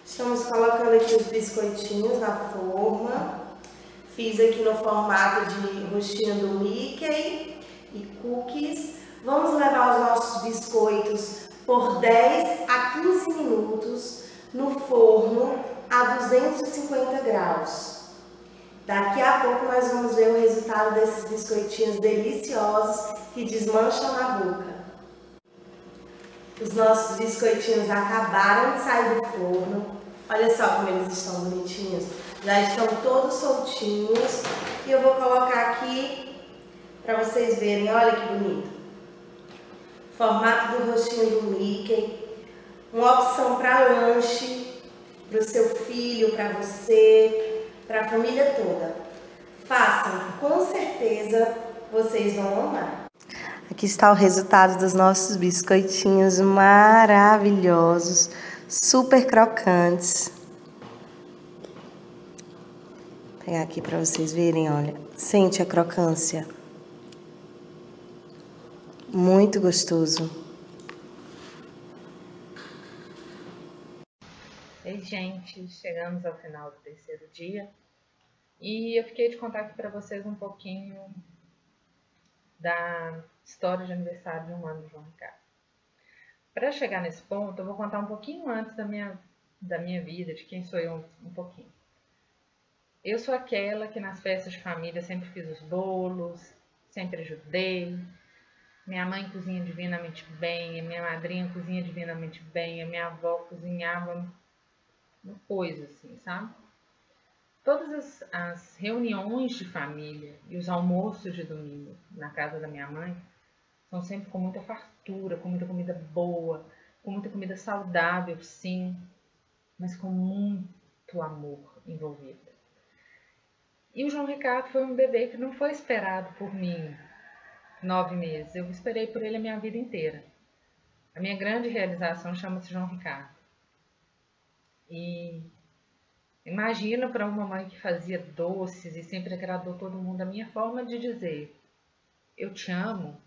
Estamos colocando aqui os biscoitinhos na forma. Fiz aqui no formato de rostinho do Mickey e cookies. Vamos levar os nossos biscoitos por 10 a 15 minutos no forno a 250 graus. Daqui a pouco nós vamos ver o resultado desses biscoitinhos deliciosos que desmancham na boca. Os nossos biscoitinhos acabaram de sair do forno. Olha só como eles estão bonitinhos. Já estão todos soltinhos. E eu vou colocar aqui para vocês verem. Olha que bonito. Formato do rostinho do Mickey. Uma opção para lanche, para o seu filho, para você, para a família toda. Façam, com certeza vocês vão amar. Aqui está o resultado dos nossos biscoitinhos maravilhosos, super crocantes. Vou pegar aqui para vocês verem, olha. Sente a crocância. Muito gostoso. Ei, gente, chegamos ao final do terceiro dia e eu fiquei de contar aqui para vocês um pouquinho da história de aniversário de 1 ano do João Ricardo. Para chegar nesse ponto, eu vou contar um pouquinho antes da minha da minha vida, de quem sou eu um pouquinho. Eu sou aquela que nas festas de família sempre fiz os bolos, sempre ajudei. Minha mãe cozinha divinamente bem, a minha madrinha cozinha divinamente bem, a minha avó cozinhava uma coisa assim, sabe? Todas as reuniões de família e os almoços de domingo na casa da minha mãe são sempre com muita fartura, com muita comida boa, com muita comida saudável, sim, mas com muito amor envolvido. E o João Ricardo foi um bebê que não foi esperado por mim 9 meses. Eu esperei por ele a minha vida inteira. A minha grande realização chama-se João Ricardo. E imagina para uma mãe que fazia doces e sempre agradou todo mundo, a minha forma de dizer eu te amo,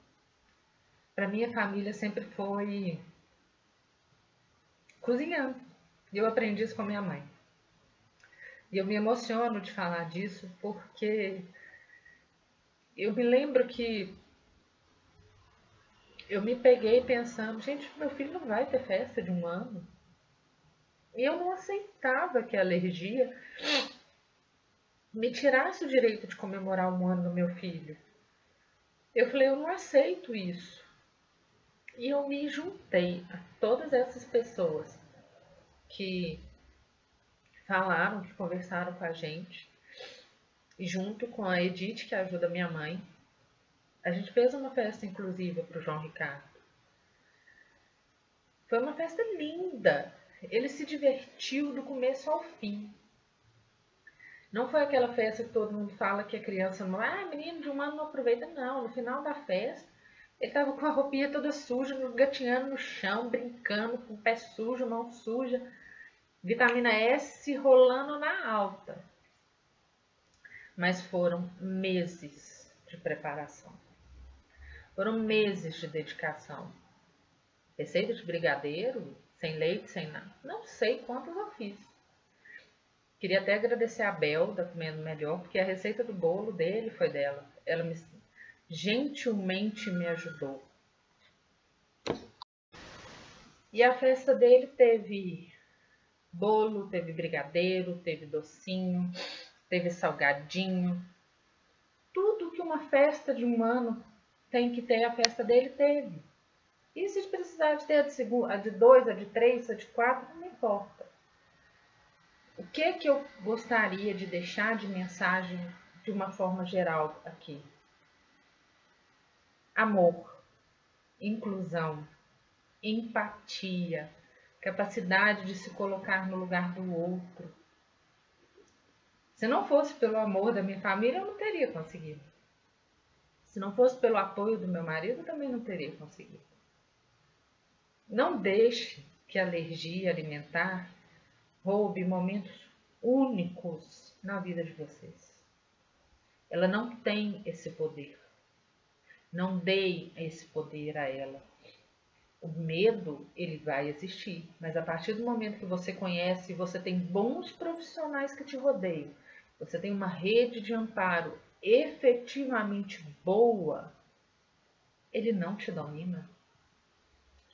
para minha família sempre foi cozinhando. E eu aprendi isso com a minha mãe. E eu me emociono de falar disso porque eu me lembro que eu me peguei pensando, gente, meu filho não vai ter festa de 1 ano. E eu não aceitava que a alergia me tirasse o direito de comemorar 1 ano do meu filho. Eu falei, eu não aceito isso. E eu me juntei a todas essas pessoas que falaram, que conversaram com a gente. E junto com a Edith, que ajuda minha mãe, a gente fez uma festa inclusiva para o João Ricardo. Foi uma festa linda. Ele se divertiu do começo ao fim. Não foi aquela festa que todo mundo fala que a criança não... menino de 1 ano não aproveita. Não, no final da festa, ele estava com a roupinha toda suja, gatinhando no chão, brincando, com o pé sujo, mão suja. Vitamina S rolando na alta. Mas foram meses de preparação. Foram meses de dedicação. Receita de brigadeiro, sem leite, sem nada. Não sei quantas eu fiz. Queria até agradecer a Bel, da Comendo Melhor, porque a receita do bolo dele foi dela. Ela gentilmente me ajudou. E a festa dele teve bolo, teve brigadeiro, teve docinho, teve salgadinho. Tudo que uma festa de 1 ano tem que ter, a festa dele teve. E se precisar de ter a de 2, a de 3, a de 4, não importa. O que eu gostaria de deixar de mensagem de uma forma geral aqui? Amor, inclusão, empatia, capacidade de se colocar no lugar do outro. Se não fosse pelo amor da minha família, eu não teria conseguido. Se não fosse pelo apoio do meu marido, eu também não teria conseguido. Não deixe que a alergia alimentar roube momentos únicos na vida de vocês. Ela não tem esse poder. Não dê esse poder a ela. O medo, ele vai existir, mas a partir do momento que você conhece, você tem bons profissionais que te rodeiam, você tem uma rede de amparo efetivamente boa, ele não te domina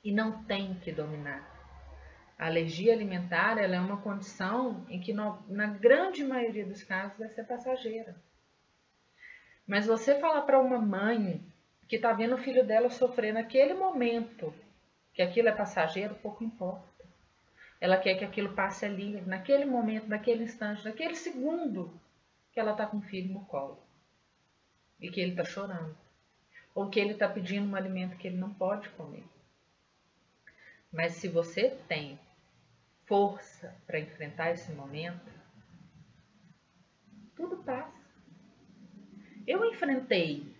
e não tem que dominar. A alergia alimentar, ela é uma condição em que na grande maioria dos casos vai ser passageira. Mas você falar para uma mãe que está vendo o filho dela sofrer naquele momento, que aquilo é passageiro, pouco importa. Ela quer que aquilo passe ali, naquele momento, naquele instante, naquele segundo que ela está com o filho no colo. E que ele está chorando. Ou que ele está pedindo um alimento que ele não pode comer. Mas se você tem força para enfrentar esse momento, tudo passa. Eu enfrentei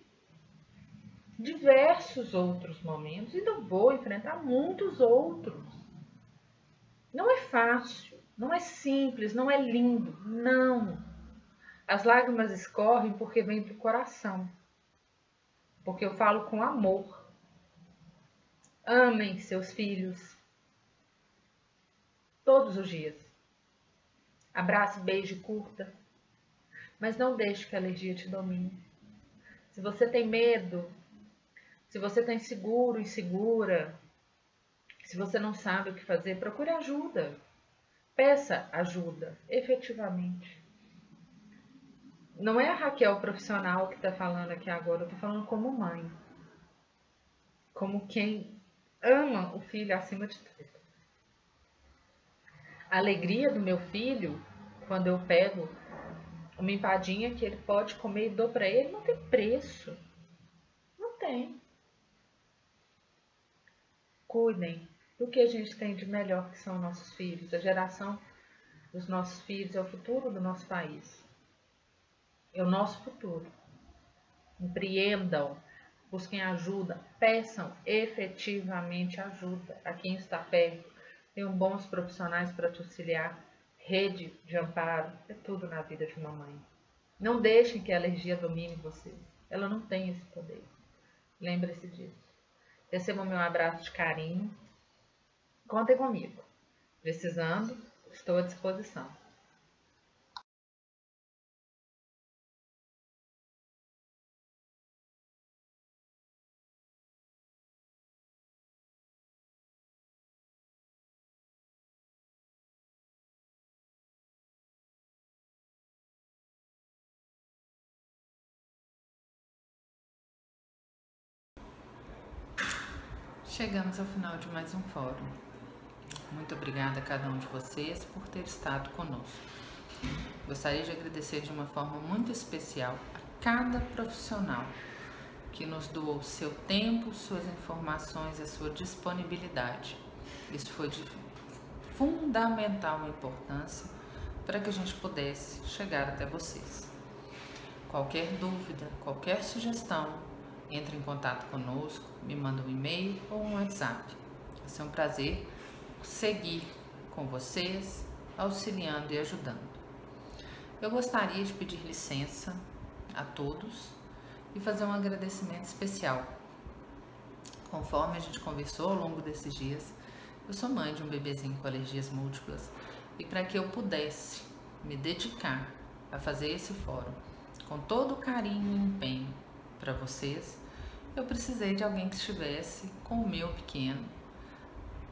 diversos outros momentos e ainda vou enfrentar muitos outros. Não é fácil, não é simples, não é lindo, não. As lágrimas escorrem porque vêm do coração, porque eu falo com amor. Amem seus filhos todos os dias. Abrace, beije, curta, mas não deixe que a alergia te domine. Se você tem medo, se você está inseguro, insegura, se você não sabe o que fazer, procure ajuda. peça ajuda, efetivamente. Não é a Raquel profissional que está falando aqui agora, eu estou falando como mãe. Como quem ama o filho acima de tudo. A alegria do meu filho, quando eu pego uma empadinha que ele pode comer e dou para ele, não tem preço. Não tem. Cuidem do que a gente tem de melhor, que são nossos filhos. A geração dos nossos filhos é o futuro do nosso país. É o nosso futuro. Empreendam, busquem ajuda, peçam efetivamente ajuda a quem está perto. Tenham bons profissionais para te auxiliar. Rede de amparo é tudo na vida de uma mãe. Não deixem que a alergia domine você. Ela não tem esse poder. Lembre-se disso. Recebam meu abraço de carinho. Contem comigo. Precisando, estou à disposição. Chegamos ao final de mais um fórum. Muito obrigada a cada um de vocês por ter estado conosco. Gostaria de agradecer de uma forma muito especial a cada profissional que nos doou seu tempo, suas informações e a sua disponibilidade. Isso foi de fundamental importância para que a gente pudesse chegar até vocês. Qualquer dúvida, qualquer sugestão, entre em contato conosco, me manda um e-mail ou um WhatsApp. Vai ser um prazer seguir com vocês, auxiliando e ajudando. Eu gostaria de pedir licença a todos e fazer um agradecimento especial. Conforme a gente conversou ao longo desses dias, eu sou mãe de um bebezinho com alergias múltiplas e para que eu pudesse me dedicar a fazer esse fórum com todo o carinho e empenho para vocês, eu precisei de alguém que estivesse com o meu pequeno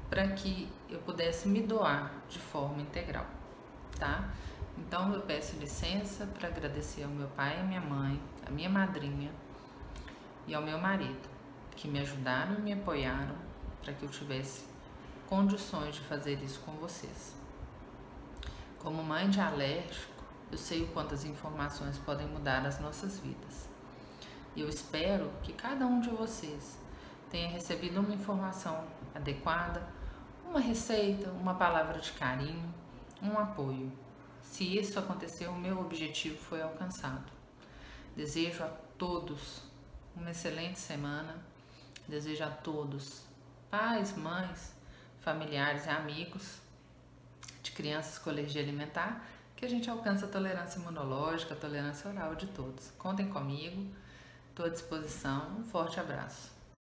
para que eu pudesse me doar de forma integral, tá? Então eu peço licença para agradecer ao meu pai e à minha mãe, à minha madrinha e ao meu marido, que me ajudaram e me apoiaram para que eu tivesse condições de fazer isso com vocês. Como mãe de alérgico, eu sei o quanto as informações podem mudar as nossas vidas. E eu espero que cada um de vocês tenha recebido uma informação adequada, uma receita, uma palavra de carinho, um apoio. Se isso aconteceu, o meu objetivo foi alcançado. Desejo a todos uma excelente semana. Desejo a todos, pais, mães, familiares e amigos de crianças com alergia alimentar, que a gente alcance a tolerância imunológica, a tolerância oral de todos. Contem comigo, estou à disposição. Um forte abraço.